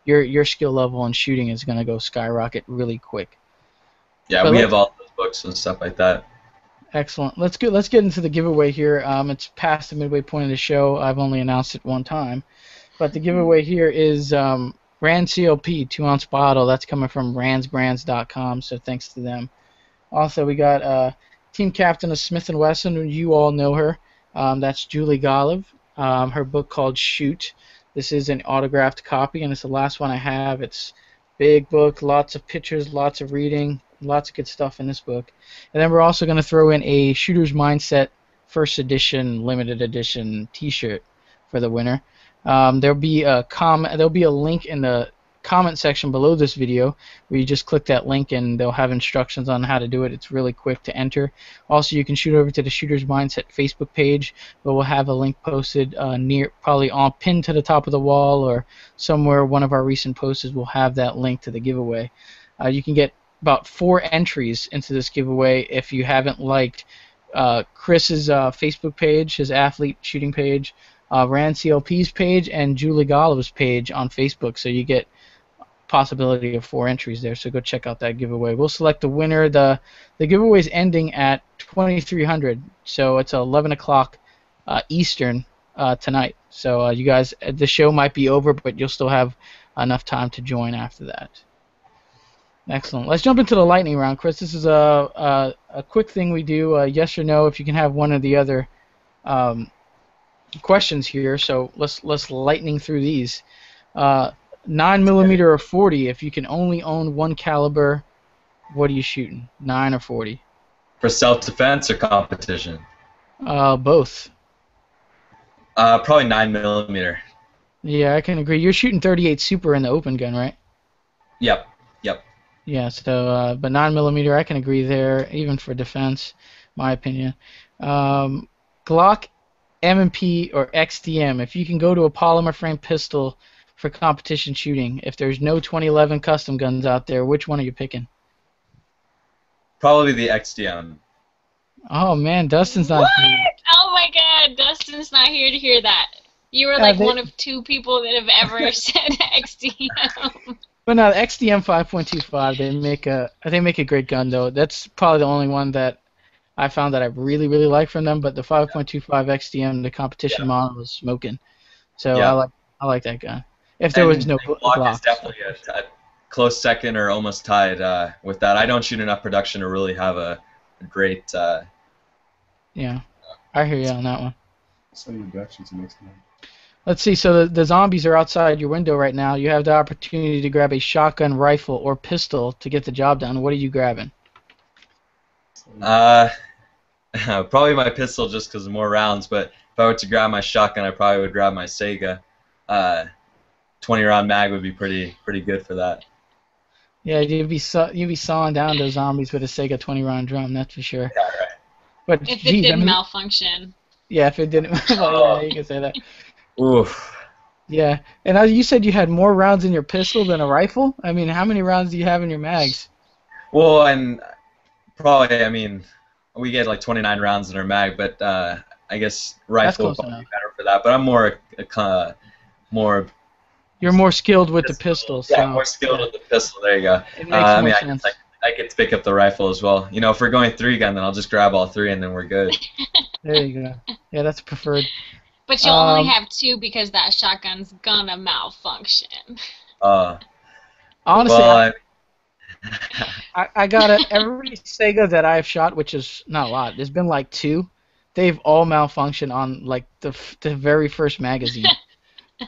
your skill level in shooting is going to go skyrocket really quick. Yeah, we have all those books and stuff like that. Excellent. Let's get into the giveaway here. It's past the midway point of the show. I've only announced it one time, but the giveaway here is Rand CLP 2-ounce bottle. That's coming from randsbrands.com. So thanks to them. Also, we got team captain of Smith & Wesson. You all know her. That's Julie Golub. Her book called Shoot. This is an autographed copy, and it's the last one I have. It's big book, lots of pictures, lots of reading, lots of good stuff in this book. And then we're also going to throw in a Shooter's Mindset first edition, limited edition T-shirt for the winner. There'll be a link in the comment section below this video where you just click that link and they'll have instructions on how to do it. It's really quick to enter. Also, you can shoot over to the Shooter's Mindset Facebook page, but we'll have a link posted probably pinned to the top of the wall or somewhere. One of our recent posts will have that link to the giveaway. You can get about 4 entries into this giveaway if you haven't liked Chris's Facebook page, his athlete shooting page, Rand CLP's page, and Julie Golub's page on Facebook. So you get possibility of 4 entries there. So go check out that giveaway. We'll select the winner. The giveaway is ending at 2300, so it's 11 o'clock Eastern tonight. So you guys, the show might be over, but you'll still have enough time to join after that. Excellent. Let's jump into the lightning round, Chris. This is a quick thing we do, yes or no, if you can have one or the other questions here. So let's lightning through these. 9mm or 40, if you can only own one caliber, what are you shooting, 9 or 40? For self-defense or competition? Both. Probably 9mm. Yeah, I can agree. You're shooting 38 Super in the open gun, right? Yep. Yeah, so, but 9mm, I can agree there, even for defense, my opinion. Glock, M&P, or XDM, if you can go to a polymer frame pistol for competition shooting, if there's no 2011 custom guns out there, which one are you picking? Probably the XDM. Oh, man, Dustin's not here. Oh, my God, Dustin's not here to hear that. You were like one of 2 people that have ever said XDM. But no, the XDM 5.25, they make a great gun though. That's probably the only one that I found that I really like from them. But the 5.25 XDM, the competition model, was smoking. So I like that gun. If there was no Glock is definitely a close second or almost tied with that. I don't shoot enough production to really have a great. Yeah, I hear you on that one. So your reductions next time. Let's see, so the zombies are outside your window right now. You have the opportunity to grab a shotgun, rifle, or pistol to get the job done. What are you grabbing? Probably my pistol just because of more rounds, but if I were to grab my shotgun, I probably would grab my Sega. 20-round mag would be pretty good for that. Yeah, you'd be sawing down those zombies with a Sega 20-round drum, that's for sure. Yeah, right. But, if it didn't malfunction. Yeah, if it didn't. Well, yeah, you can say that. Oof. Yeah, and you said you had more rounds in your pistol than a rifle? I mean, how many rounds do you have in your mags? Well, and probably, I mean, we get like 29 rounds in our mag, but I guess That's rifle would close probably be enough. better for that. But I'm more You're more skilled with the pistol. pistol, Yeah, so more skilled yeah, with the pistol. There you go. it makes I more mean, I guess sense. I get to pick up the rifle as well. You know, if we're going 3-gun, then I'll just grab all 3 and then we're good. There you go. Yeah, that's preferred. But you'll only Um, have 2 because that shotgun's gonna malfunction. Uh, Honestly, well, I, I got every Sega that I've shot, which is not a lot. There's been like 2. They've all malfunctioned on like the very first magazine.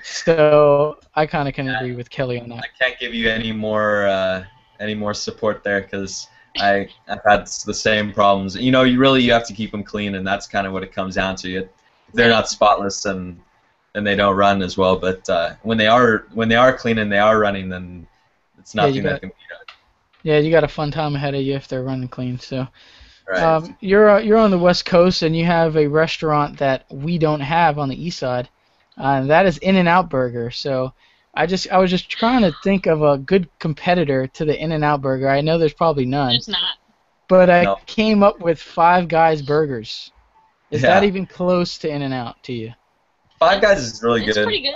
So I kind of can agree with Kelly on that. I can't give you any more support there because I've had the same problems. You know, you have to keep them clean, and that's kind of what it comes down to. If they're not spotless, and they don't run as well. But when they are clean and they are running, then it's Yeah, nothing that can be done. yeah, you got a fun time ahead of you if they're running clean. So Right. you're on the West Coast and you have a restaurant that we don't have on the East Side, and that is In-N-Out Burger. So I was just trying to think of a good competitor to the In-N-Out Burger. I know there's probably none, There's not. but I No. came up with Five Guys Burgers. Is that Yeah. even close to In-N-Out to you? Five Guys is really It's good. pretty good.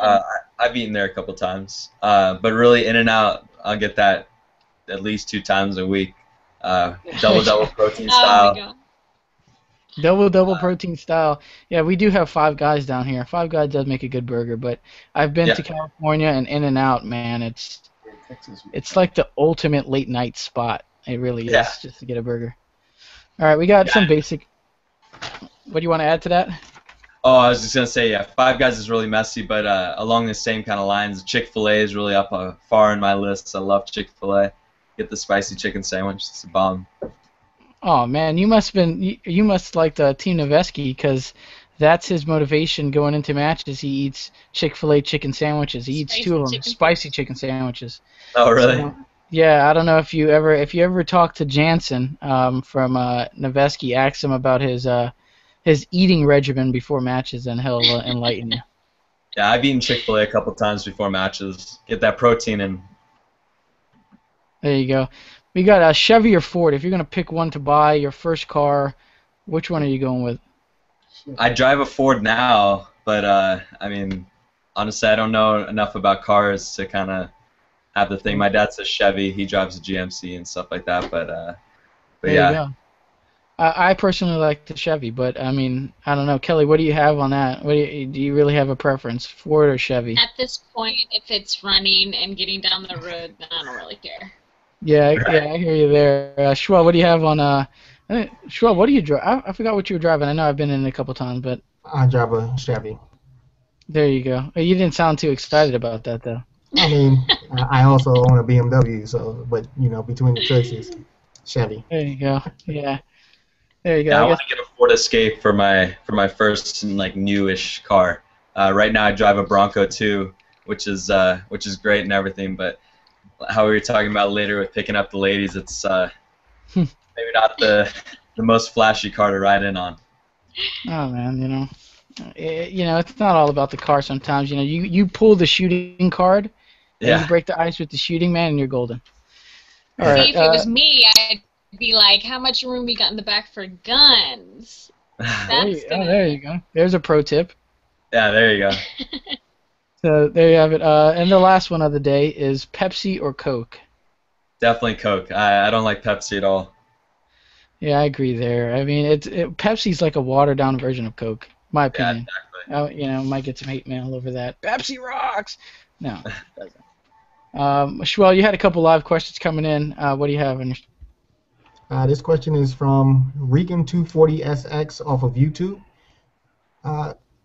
I've eaten there a couple times, but really In-N-Out, I'll get that at least 2 times a week. Double protein Oh style. my god. Double protein style. Yeah, we do have Five Guys down here. Five Guys does make a good burger, but I've been Yeah. to California and In-N-Out, man. It's Texas, like the ultimate late night spot. It really is, Yeah. just to get a burger. All right, we got some basic. What do you want to add to that? Oh, I was just gonna say, yeah, Five Guys is really messy, but along the same kind of lines, Chick-fil-A is really up far in my list. I love Chick-fil-A. Get the spicy chicken sandwich; it's a bomb. Oh man, you must like the Team Noveski because that's his motivation going into matches. He eats Chick-fil-A chicken sandwiches. He eats Spicy 2 of them, chicken spicy chicken sandwiches. Oh, really? So, yeah, I don't know if you ever talk to Jansen from Noveski, ask him about his eating regimen before matches, and he'll enlighten you. Yeah, I've eaten Chick-fil-A a couple times before matches. Get that protein in. There you go. We got a Chevy or Ford. If you're gonna pick one to buy your first car, which one are you going with? I drive a Ford now, but I mean, honestly, I don't know enough about cars to kind of have the thing. My dad's a Chevy. He drives a GMC and stuff like that. But There yeah. you go. I personally like the Chevy, but I mean, I don't know, Kelly. What do you have on that? Do you really have a preference, Ford or Chevy? At this point, if it's running and getting down the road, then I don't really care. Yeah, I hear you there. Schwell, what do you have on? Schwell, what do you drive? I forgot what you were driving. I know I've been in it a couple times, but I drive a Chevy. there you go. You didn't sound too excited about that, though. I mean, I also own a BMW, so but you know, between the choices, Chevy. There you go. Yeah, there you go. Yeah, I I want guess, to get a Ford Escape for my first like newish car. Right now I drive a Bronco 2, which is great and everything, but how we were talking about later with picking up the ladies, it's maybe not the most flashy car to ride in on. oh man, it's not all about the car. Sometimes, you pull the shooting card, and Yeah. you break the ice with the shooting man, and you're golden. All See, right. if it was me, I'd be like, how much room we got in the back for guns? There you go. There's a pro tip. Yeah, there you go. So there you have it. And the last one of the day is Pepsi or Coke. Definitely Coke. I don't like Pepsi at all. Yeah, I agree there. I mean, Pepsi's like a watered down version of Coke, my opinion. Yeah, exactly. Might get some hate mail over that. Pepsi rocks. No, it doesn't. Schwell, you had a couple live questions coming in. What do you have? This question is from Regan240SX off of YouTube.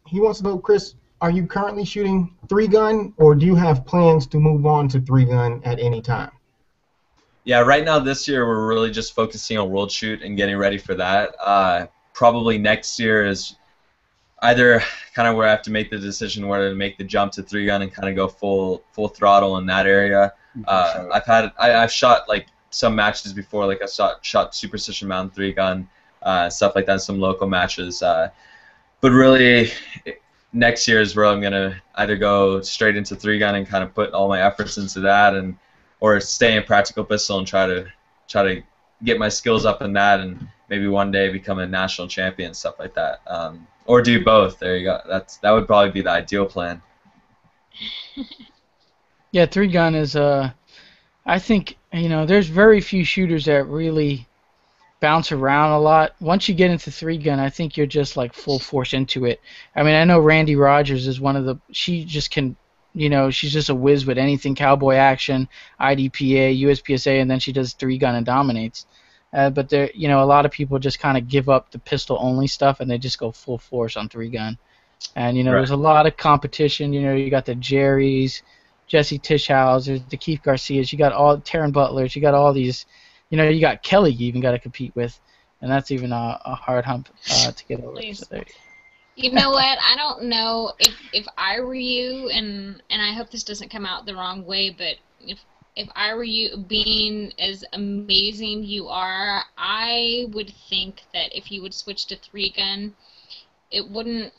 He wants to know, Chris, are you currently shooting 3-gun, or do you have plans to move on to 3-gun at any time? Yeah, right now this year we're really just focusing on World Shoot and getting ready for that. Probably next year is either kind of where I have to make the decision whether to make the jump to 3-gun and kind of go full throttle in that area. I've shot like some matches before, like I shot Superstition Mountain 3-gun, stuff like that, some local matches. But really, next year is where I'm gonna either go straight into 3-gun and kind of put all my efforts into that, or stay in practical pistol and try to get my skills up in that, and maybe one day become a national champion, stuff like that. Or do both. There you go. That would probably be the ideal plan. Yeah, 3-gun is I think, there's very few shooters that really bounce around a lot. Once you get into 3-gun, I think you're just like full force into it. I mean, I know Randy Rogers is one of the. She just can, she's just a whiz with anything: cowboy action, IDPA, USPSA, and then she does 3-gun and dominates. But there, a lot of people just kind of give up the pistol only stuff and they just go full force on 3-gun. And Right. there's a lot of competition. You got the Jerrys, Jesse Tischhausers, the Keith Garcias. You got all Taryn Butlers. You got all these. You got Kelly. You even got to compete with, and that's even a hard hump to get over. So you know what? I don't know if I were you, and I hope this doesn't come out the wrong way, but if I were you, being as amazing you are, I would think that if you would switch to 3-gun, it wouldn't.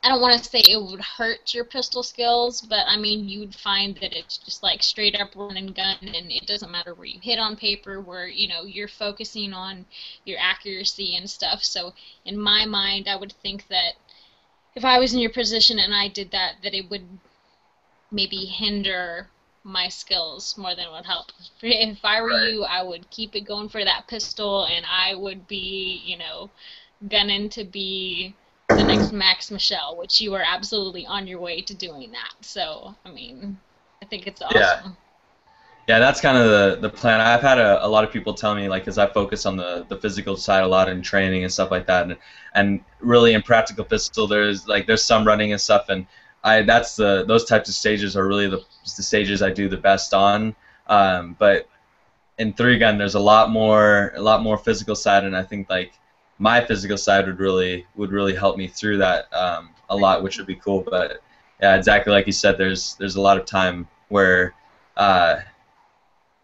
I don't want to say it would hurt your pistol skills, but I mean you'd find that it's just like straight up run and gun, and it doesn't matter where you hit on paper, where you're focusing on your accuracy and stuff. So in my mind, I would think that if I was in your position and I did that, that it would maybe hinder my skills more than it would help. If I were you, I would keep it going for that pistol, and I would be, gunning to be the next Max Michelle, which you are absolutely on your way to doing that. So, I mean, I think it's awesome. Yeah, that's kind of the plan. I've had a lot of people tell me, like, because I focus on the physical side a lot in training and stuff like that, and really in practical pistol, there's some running and stuff, and those types of stages are really the stages I do the best on. But in 3-gun, there's a lot more physical side, and I think my physical side would really help me through that a lot, which would be cool. But yeah, exactly like you said, there's a lot of time where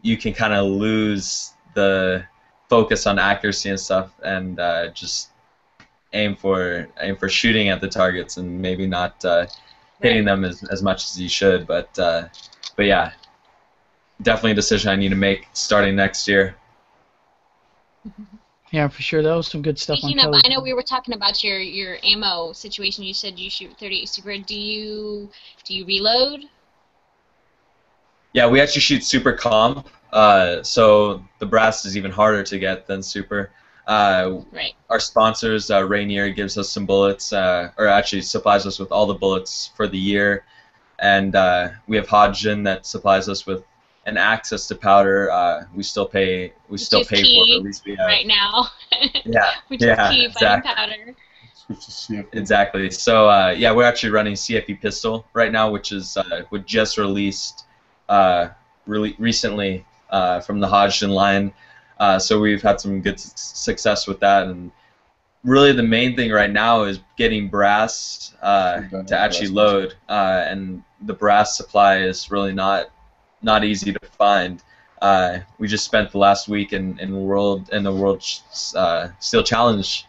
you can kind of lose the focus on accuracy and stuff, and just aim for shooting at the targets and maybe not hitting them as much as you should. But yeah, definitely a decision I need to make starting next year. Yeah, for sure. That was some good stuff. Speaking of, I know we were talking about your ammo situation. You said you shoot 38 Super. Do you reload? Yeah, we actually shoot Super Comp. So the brass is even harder to get than Super. Right. Our sponsors, Rainier, gives us some bullets, or actually supplies us with all the bullets for the year, and we have Hodgson that supplies us with an access to powder. We still pay for it, but at least we have right now. Yeah, Which is key, exactly. powder. Exactly. So yeah, we're actually running CFE pistol right now, which is we just released recently from the Hodgson line. So we've had some good success with that, and really the main thing right now is getting brass to actually load, and the brass supply is really not easy to find. We just spent the last week in the World Steel Challenge,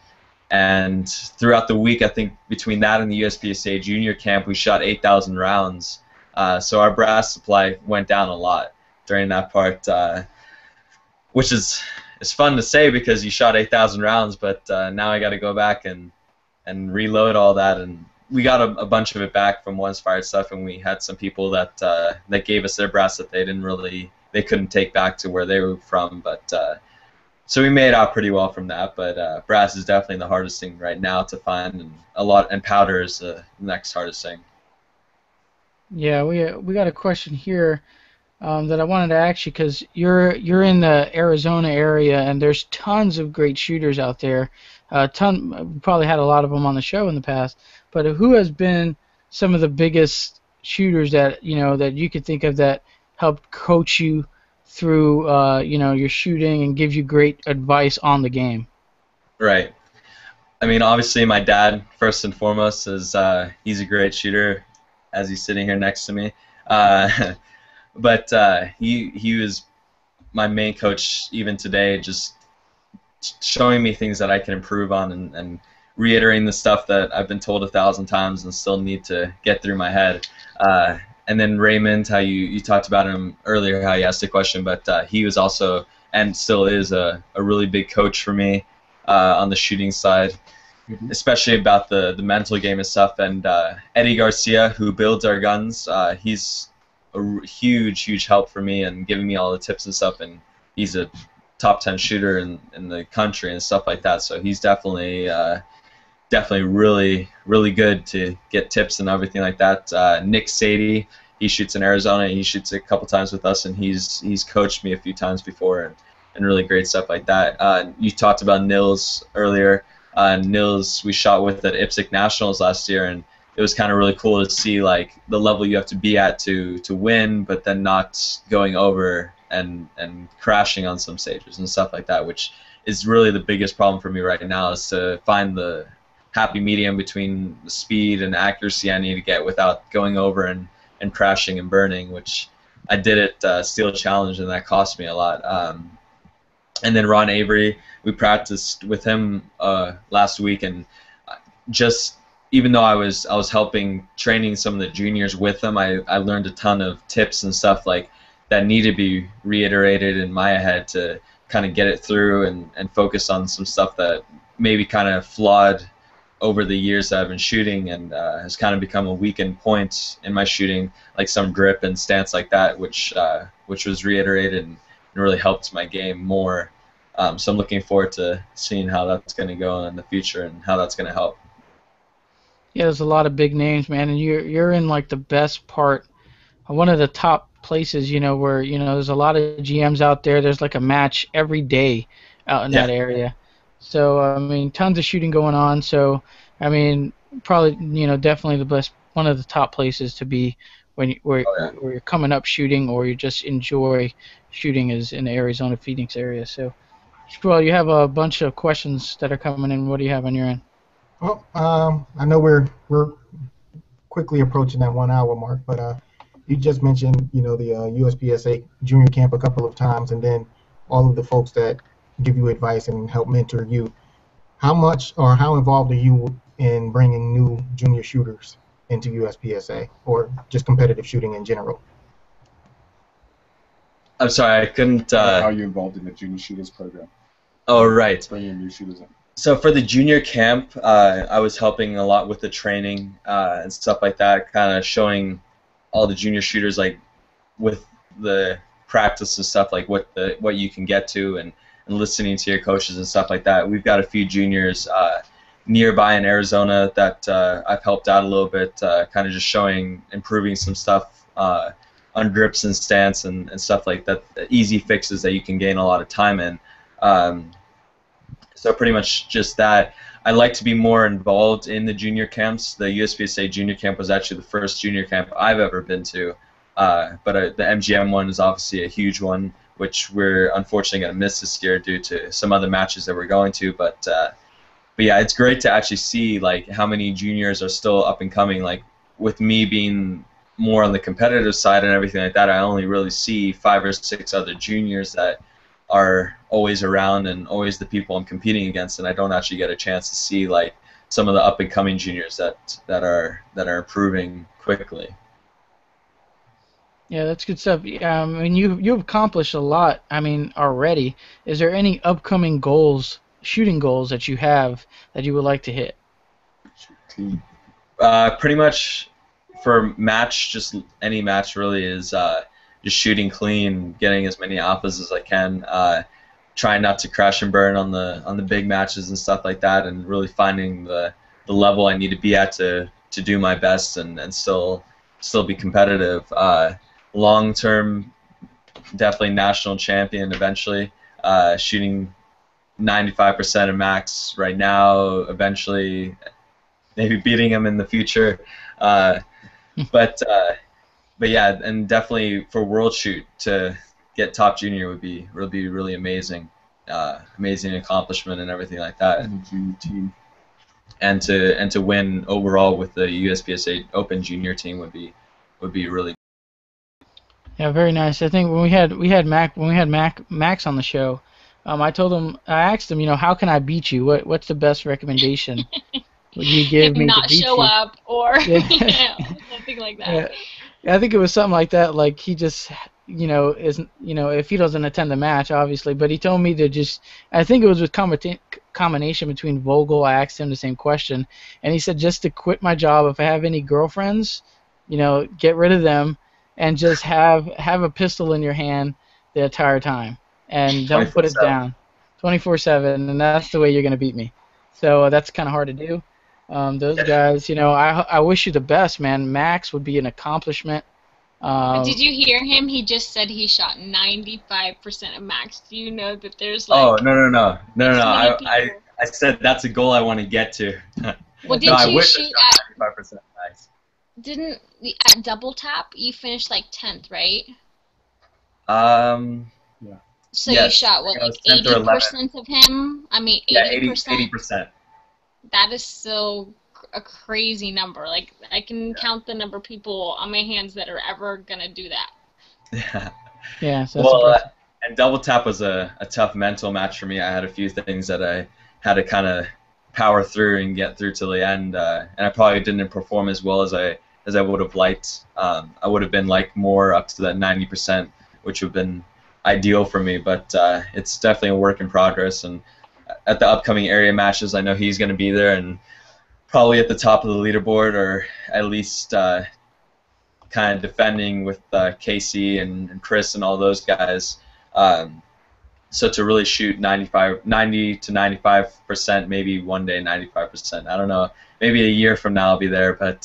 and throughout the week, I think between that and the USPSA Junior Camp, we shot 8,000 rounds. So our brass supply went down a lot during that part, which is fun to say because you shot 8,000 rounds, but now I got to go back and reload all that, and we got a bunch of it back from Once Fired stuff, and we had some people that gave us their brass that they couldn't take back to where they were from, but so we made out pretty well from that. But brass is definitely the hardest thing right now to find, and powder is the next hardest thing. Yeah, we got a question here that I wanted to ask you, because you're in the Arizona area, and there's tons of great shooters out there. We probably had a lot of them on the show in the past. But who has been some of the biggest shooters that you could think of that helped coach you through your shooting and give you great advice on the game? Right. I mean, obviously my dad first and foremost is he's a great shooter, as he's sitting here next to me. But he was my main coach even today, just showing me things that I can improve on, and reiterating the stuff that I've been told 1,000 times and still need to get through my head. And then Raymond, how you talked about him earlier, how you asked a question, but he was also and still is a really big coach for me on the shooting side, especially about the mental game and stuff. And Eddie Garcia, who builds our guns, he's a huge help for me and giving me all the tips and stuff. And he's a top 10 shooter in the country and stuff like that. So he's definitely really good to get tips and everything like that. Nick Sadie, he shoots in Arizona. He shoots a couple times with us, and he's coached me a few times before, and really great stuff like that. You talked about Nils earlier. Nils we shot with at IPSC Nationals last year, and it was kind of really cool to see like the level you have to be at to win, but then not going over and crashing on some stages and stuff like that, which is really the biggest problem for me right now, is to find the happy medium between the speed and accuracy I need to get without going over and crashing and burning, which I did at Steel Challenge, and that cost me a lot. And then Ron Avery, we practiced with him last week, and just even though I was helping training some of the juniors with him, I learned a ton of tips and stuff like that need to be reiterated in my head to kind of get it through and focus on some stuff that maybe kind of flawed over the years that I've been shooting, and has kind of become a weakened point in my shooting, like some grip and stance like that, which was reiterated and really helped my game more. So I'm looking forward to seeing how that's going to go in the future and how that's going to help. Yeah, there's a lot of big names, man, and you're in like the best part, one of the top places, where there's a lot of GMs out there. There's like a match every day out in that area. So I mean, tons of shooting going on. So I mean, probably definitely the best, one of the top places to be when where you're coming up shooting, or you just enjoy shooting, is in the Arizona Phoenix area. So, well, you have a bunch of questions that are coming in. What do you have on your end? Well, I know we're quickly approaching that 1 hour mark, but you just mentioned the USPSA junior camp a couple of times, and then all of the folks that give you advice and help mentor you. How much or how involved are you in bringing new junior shooters into USPSA, or just competitive shooting in general? I'm sorry, I couldn't. How are you involved in the junior shooters program? Oh, right. Bringing new shooters in. So for the junior camp, I was helping a lot with the training and stuff like that, kind of showing all the junior shooters like with the practice and stuff, like what you can get to, and listening to your coaches and stuff like that. We've got a few juniors nearby in Arizona that I've helped out a little bit, kind of just improving some stuff on grips and stance and stuff like that, easy fixes that you can gain a lot of time in. So pretty much just that. I like to be more involved in the junior camps. The USPSA junior camp was actually the first junior camp I've ever been to, but the MGM one is obviously a huge one, which we're unfortunately going to miss this year due to some other matches that we're going to. But yeah, it's great to actually see like how many juniors are still up and coming. Like with me being more on the competitive side and everything like that, I only really see 5 or 6 other juniors that are always around and always the people I'm competing against, and I don't actually get a chance to see like some of the up and coming juniors that are improving quickly. Yeah, that's good stuff. I mean, you've accomplished a lot. I mean, already. Is there any upcoming goals, shooting goals that you have that you would like to hit? Pretty much for match, just any match really is just shooting clean, getting as many alphas as I can, trying not to crash and burn on the big matches and stuff like that, and really finding the level I need to be at to do my best and still be competitive. Long term, definitely national champion eventually. Shooting 95% of max right now, eventually maybe beating him in the future. But yeah, and definitely for World Shoot to get top junior would be really amazing, amazing accomplishment and everything like that. And the junior team. And to win overall with the USPSA Open Junior team would be really. Yeah, very nice. I think when we had Max on the show, I told him, I asked him, how can I beat you? What's the best recommendation would you give Him me to not beat show you? up or Yeah. something like Yeah. that. I think it was something like that. Like he just, isn't, if he doesn't attend the match, obviously, but he told me to just. I think it was with combination between Vogel. I asked him the same question, and he said just to quit my job. If I have any girlfriends, get rid of them, and just have a pistol in your hand the entire time, and don't put it 24/7. down, 24/7, and that's the way you're gonna beat me. So that's kind of hard to do. Those guys, I wish you the best, man. Max would be an accomplishment. But did you hear him? He just said he shot 95% of max. Do you know that there's Oh, like no. this many I people? said that's a goal I want to get to. Well, No, didn't I you wish I shoot shot at 95% max. at double tap? You finished like 10th, right? Yeah. So Yes. you shot what, I like was 10th or 80% of him? I mean, Yeah, 80%. 80%. That is so a crazy number. Like I can count the number of people on my hands that are ever gonna do that. Yeah. Yeah, so that's Well, impressive. and double tap was a tough mental match for me. I had a few things that I had to kind of power through and get through to the end, and I probably didn't perform as well as I would have liked. I would have been like more up to that 90%, which would have been ideal for me. But it's definitely a work in progress. And at the upcoming area matches, I know he's going to be there and probably at the top of the leaderboard, or at least kind of defending with Casey and Chris and all those guys. So to really shoot 90 to 95%, maybe one day 95%. I don't know. Maybe a year from now I'll be there, but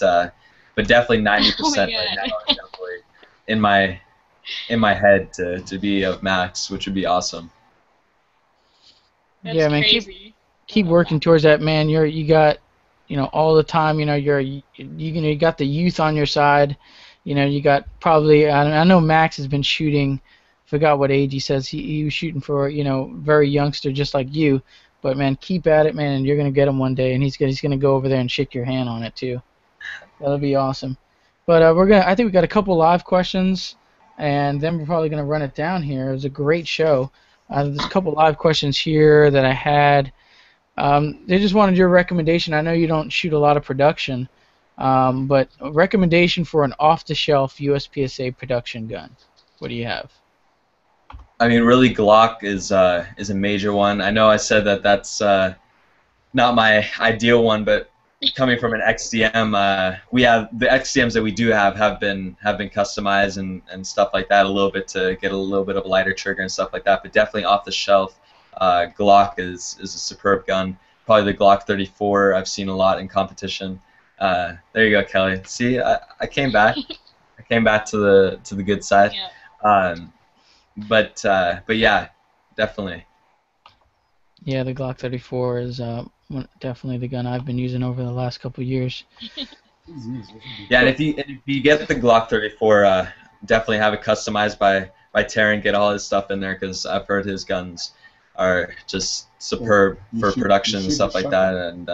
definitely 90% right now is definitely in my head to be of max, which would be awesome. That's Yeah, man, crazy. keep working towards that, man. You got, all the time. You got the youth on your side. You got probably. I know Max has been shooting. Forgot what age he says he was shooting for. Very youngster, just like you. But man, keep at it, man, and you're gonna get him one day, and he's gonna go over there and shake your hand on it too. That'll be awesome. But I think we got a couple live questions, and then we're probably gonna run it down here. It was a great show. There's a couple live questions here that I had. They just wanted your recommendation. I know you don't shoot a lot of production, but a recommendation for an off-the-shelf USPSA production gun. What do you have? I mean, really, Glock is a major one. I know I said that that's not my ideal one, but coming from an XDM, we have the XDMs that we do have been customized and stuff like that a little bit to get a little bit of a lighter trigger and stuff like that. But definitely off the shelf, Glock is a superb gun. Probably the Glock 34 I've seen a lot in competition. There you go, Kelly. See, I came back. I came back to the good side. Yeah. But yeah, definitely. Yeah, the Glock 34 is definitely the gun I've been using over the last couple of years. Yeah, and if you get the Glock 34, definitely have it customized by Taryn. Get all his stuff in there because I've heard his guns are just superb for production and stuff like that, and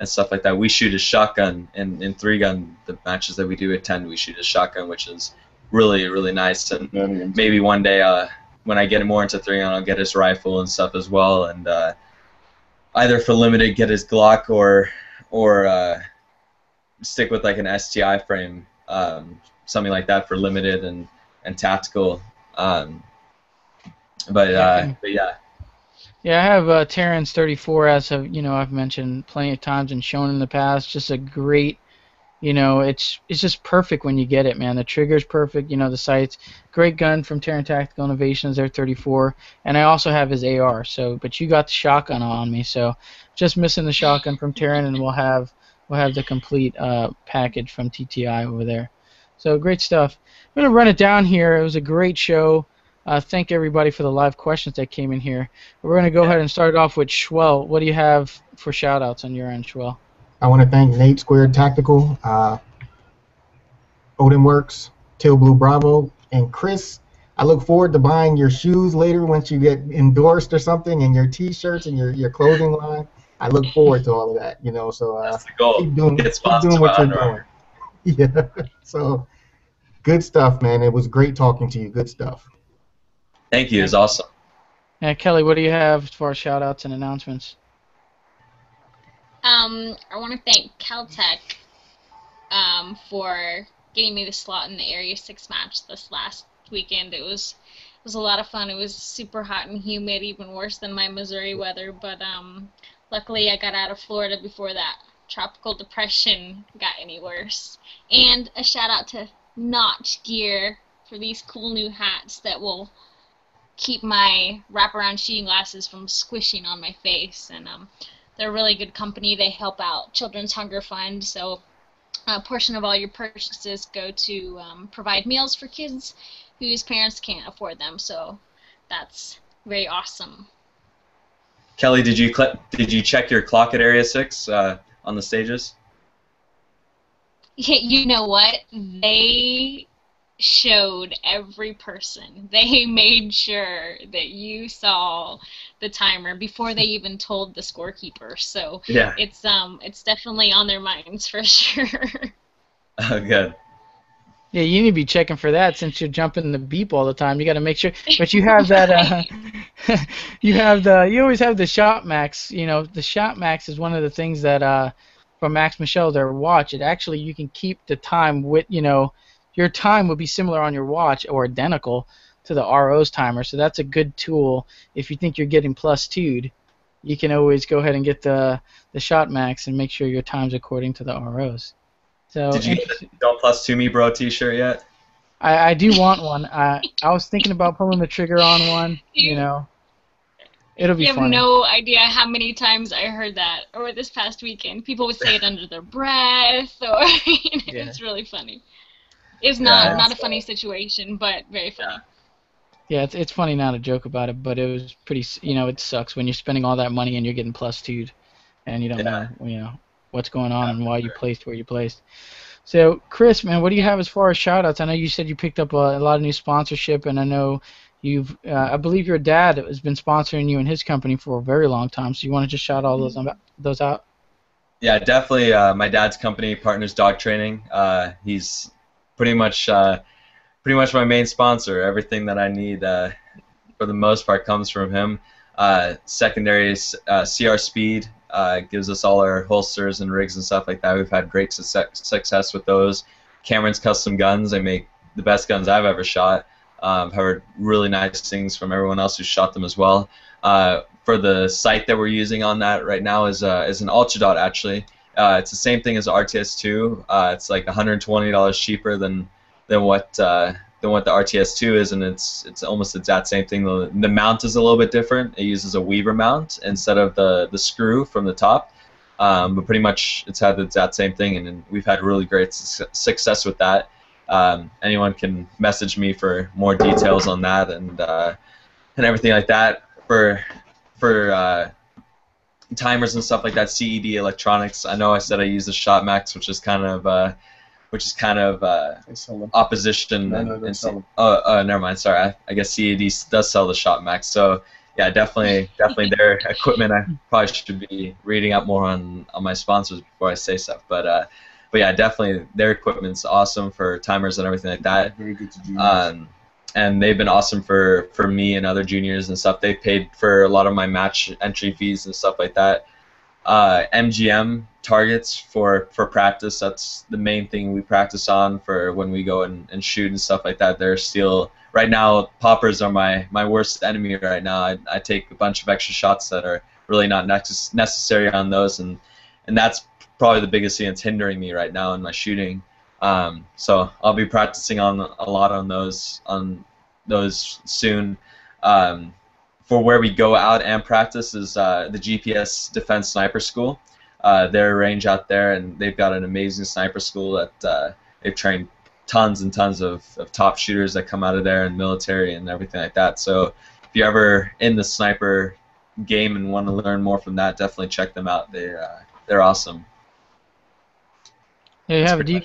stuff like that. We shoot a shotgun in 3-gun. The matches that we do attend, we shoot a shotgun, which is really, really nice. And maybe one day when I get more into 3-gun, I'll get his rifle and stuff as well, and either for limited get his Glock or stick with like an STI frame, something like that for limited and tactical. But yeah. Yeah, I have Terran's 34, as I've mentioned plenty of times and shown in the past. Just a great, it's just perfect when you get it, man. The trigger's perfect, the sights. Great gun from Terran Tactical Innovations, their 34, and I also have his AR. So, but you got the shotgun on me, so just missing the shotgun from Terran, and we'll have the complete package from TTI over there. So great stuff. I'm gonna run it down here. It was a great show. Thank everybody for the live questions that came in here. We're going to go ahead and start off with Schwell. What do you have for shout-outs on your end, Schwell? I want to thank Nate Squared Tactical, Odin Works, Teal Blue Bravo, and Chris. I look forward to buying your shoes later once you get endorsed or something, and your T-shirts and your clothing line. I look forward to all of that, So that's the goal. keep doing what you're doing. Yeah. So good stuff, man. It was great talking to you. Good stuff. Thank you. It was awesome. And Kelly, what do you have as far as shout outs and announcements? I want to thank Caltech for getting me the slot in the Area 6 match this last weekend. It was a lot of fun. It was super hot and humid, even worse than my Missouri weather, but luckily I got out of Florida before that tropical depression got any worse. And a shout out to Notch Gear for these cool new hats that will keep my wraparound shooting glasses from squishing on my face. And they're a really good company. They help out Children's Hunger Fund, so a portion of all your purchases go to provide meals for kids whose parents can't afford them. So that's very awesome. Kelly, did you check your clock at Area 6 on the stages? You know what? They showed every person. They made sure that you saw the timer before they even told the scorekeeper. So Yeah. It's definitely on their minds for sure. Oh, good. Yeah, you need to be checking for that since you're jumping the beep all the time. You got to make sure. But you have that. You always have the shot max. You know, the shot max is one of the things that from Max Michel, their watch. It actually you can keep the time with your time will be similar on your watch or identical to the RO's timer. So that's a good tool if you think you're getting plus two'd. You can always go ahead and get the shot max and make sure your time's according to the RO's. So Did you get the Don't Plus To Me Bro t-shirt yet? I do want one. I was thinking about pulling the trigger on one. It'll be You have funny. no idea how many times I heard that over this past weekend. People would say it under their breath, or it's really funny. It's not a funny situation, but very funny. Yeah, it's funny now to joke about it, but it was pretty. It sucks when you're spending all that money and you're getting plus two'd, and you don't know what's going on and why you placed where you placed. So, Chris, man, what do you have as far as shout-outs? I know you said you picked up a lot of new sponsorship, and I know I believe your dad has been sponsoring you and his company for a very long time, so you want to just shout all those out? Yeah, definitely. My dad's company, Partners Dog Training. He's pretty much my main sponsor. Everything that I need, for the most part, comes from him. Secondary is CR Speed. Gives us all our holsters and rigs and stuff like that. We've had great success with those. Cameron's Custom Guns. They make the best guns I've ever shot. I've heard really nice things from everyone else who's shot them as well. For the sight that we're using on that right now is an Ultra Dot actually. It's the same thing as the RTS2. It's like $120 cheaper than what the RTS2 is, and it's almost the exact same thing. The mount is a little bit different. It uses a Weaver mount instead of the screw from the top, but pretty much it's had the exact same thing, and we've had really great success with that. Anyone can message me for more details on that and everything like that. For timers and stuff like that, CED Electronics. I know I said I use the Shot Max, which is kind of opposition. Never mind. Sorry. I guess CED does sell the Shot Max. So yeah, definitely their equipment. I probably should be reading up more on my sponsors before I say stuff. But yeah, definitely their equipment's awesome for timers and everything like that. Very good to juniors. And they've been awesome for me and other juniors and stuff. They've paid for a lot of my match entry fees and stuff like that. MGM targets for practice. That's the main thing we practice on for when we go and shoot and stuff like that. They're still right now. Poppers are my worst enemy right now. I take a bunch of extra shots that are really not necessary on those, and that's probably the biggest thing that's hindering me right now in my shooting. So I'll be practicing a lot on those soon. For where we go out and practice is the GPS Defense Sniper School. Their range out there, and they've got an amazing sniper school that they've trained tons and tons of top shooters that come out of there and military and everything like that. So if you're ever in the sniper game and want to learn more from that, definitely check them out. They're awesome. Yeah, do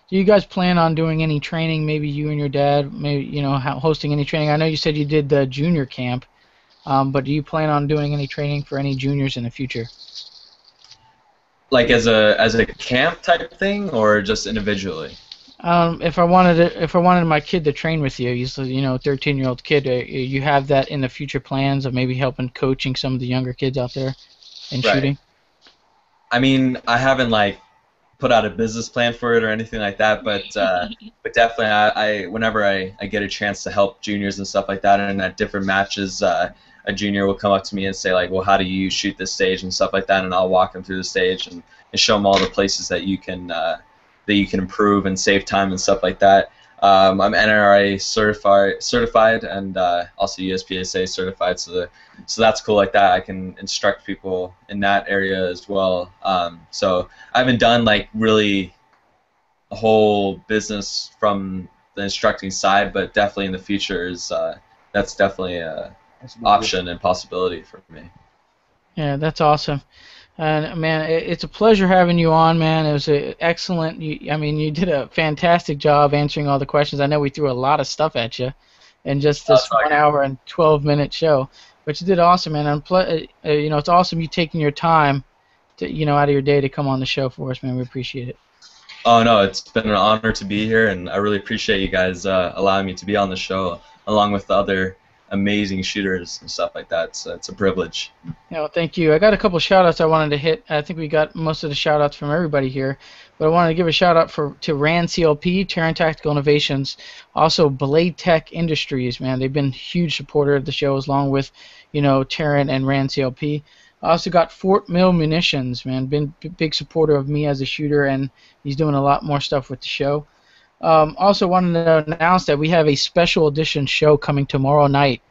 you guys plan on doing any training? Maybe you and your dad, maybe hosting any training. I know you said you did the junior camp, but do you plan on doing any training for any juniors in the future? Like as a camp type thing, or just individually? If I wanted my kid to train with you, he's 13-year-old kid. You have that in the future plans of maybe helping coaching some of the younger kids out there in Right. shooting. I mean, I haven't like put out a business plan for it or anything like that, but definitely, whenever I get a chance to help juniors and stuff like that, and at different matches, a junior will come up to me and say like, well, how do you shoot this stage and stuff like that, and I'll walk them through the stage and show them all the places that you can improve and save time and stuff like that. I'm NRA certified and also USPSA certified, so that's cool like that. I can instruct people in that area as well. So I haven't done like really a whole business from the instructing side, but definitely in the future that's definitely a option and possibility for me. Yeah, that's awesome. And man, it's a pleasure having you on, man. It was excellent. You did a fantastic job answering all the questions. I know we threw a lot of stuff at you in just this 1 hour and 12-minute show, but you did awesome, man. It's awesome you taking your time to out of your day to come on the show for us, man. We appreciate it. Oh no, it's been an honor to be here, and I really appreciate you guys allowing me to be on the show along with the other amazing shooters and stuff like that. So it's a privilege. Thank you. I got a couple shout-outs I wanted to hit. I think we got most of the shout-outs from everybody here, but I wanted to give a shout-out to RAND CLP, Terran Tactical Innovations, also Blade Tech Industries, man. They've been a huge supporter of the show along with, Terran and RAND CLP. I also got Fort Mill Munitions, man. Been a big supporter of me as a shooter, and he's doing a lot more stuff with the show. Also wanted to announce that we have a special edition show coming tomorrow night.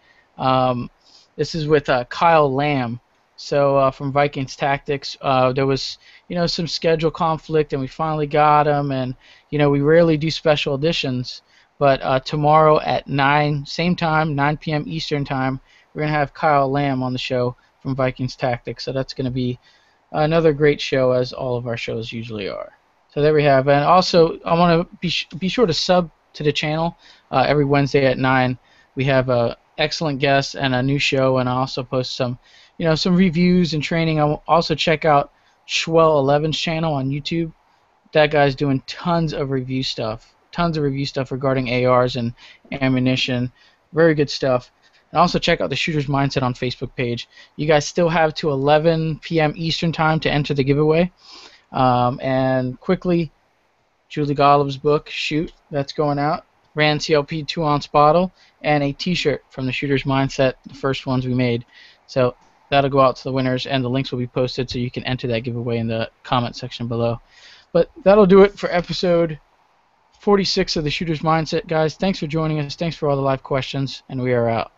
This is with Kyle Lamb, from Vikings Tactics. There was some schedule conflict, and we finally got him. And we rarely do special editions, but tomorrow at 9 p.m. Eastern time, we're gonna have Kyle Lamb on the show from Vikings Tactics. So that's gonna be another great show, as all of our shows usually are. So there we have. And also, I want to be sure to sub to the channel every Wednesday at 9. We have excellent guests and a new show, and I also post some reviews and training. I'll also check out Schwell11's channel on YouTube. That guy's doing tons of review stuff regarding ARs and ammunition. Very good stuff. And also check out the Shooter's Mindset on Facebook page. You guys still have to 11 p.m. Eastern time to enter the giveaway. And quickly, Julie Golliv's book, Shoot, that's going out. RAND CLP 2-ounce bottle, and a t-shirt from the Shooter's Mindset, the first ones we made. So that'll go out to the winners, and the links will be posted so you can enter that giveaway in the comment section below. But that'll do it for episode 46 of the Shooter's Mindset, guys. Thanks for joining us. Thanks for all the live questions, and we are out.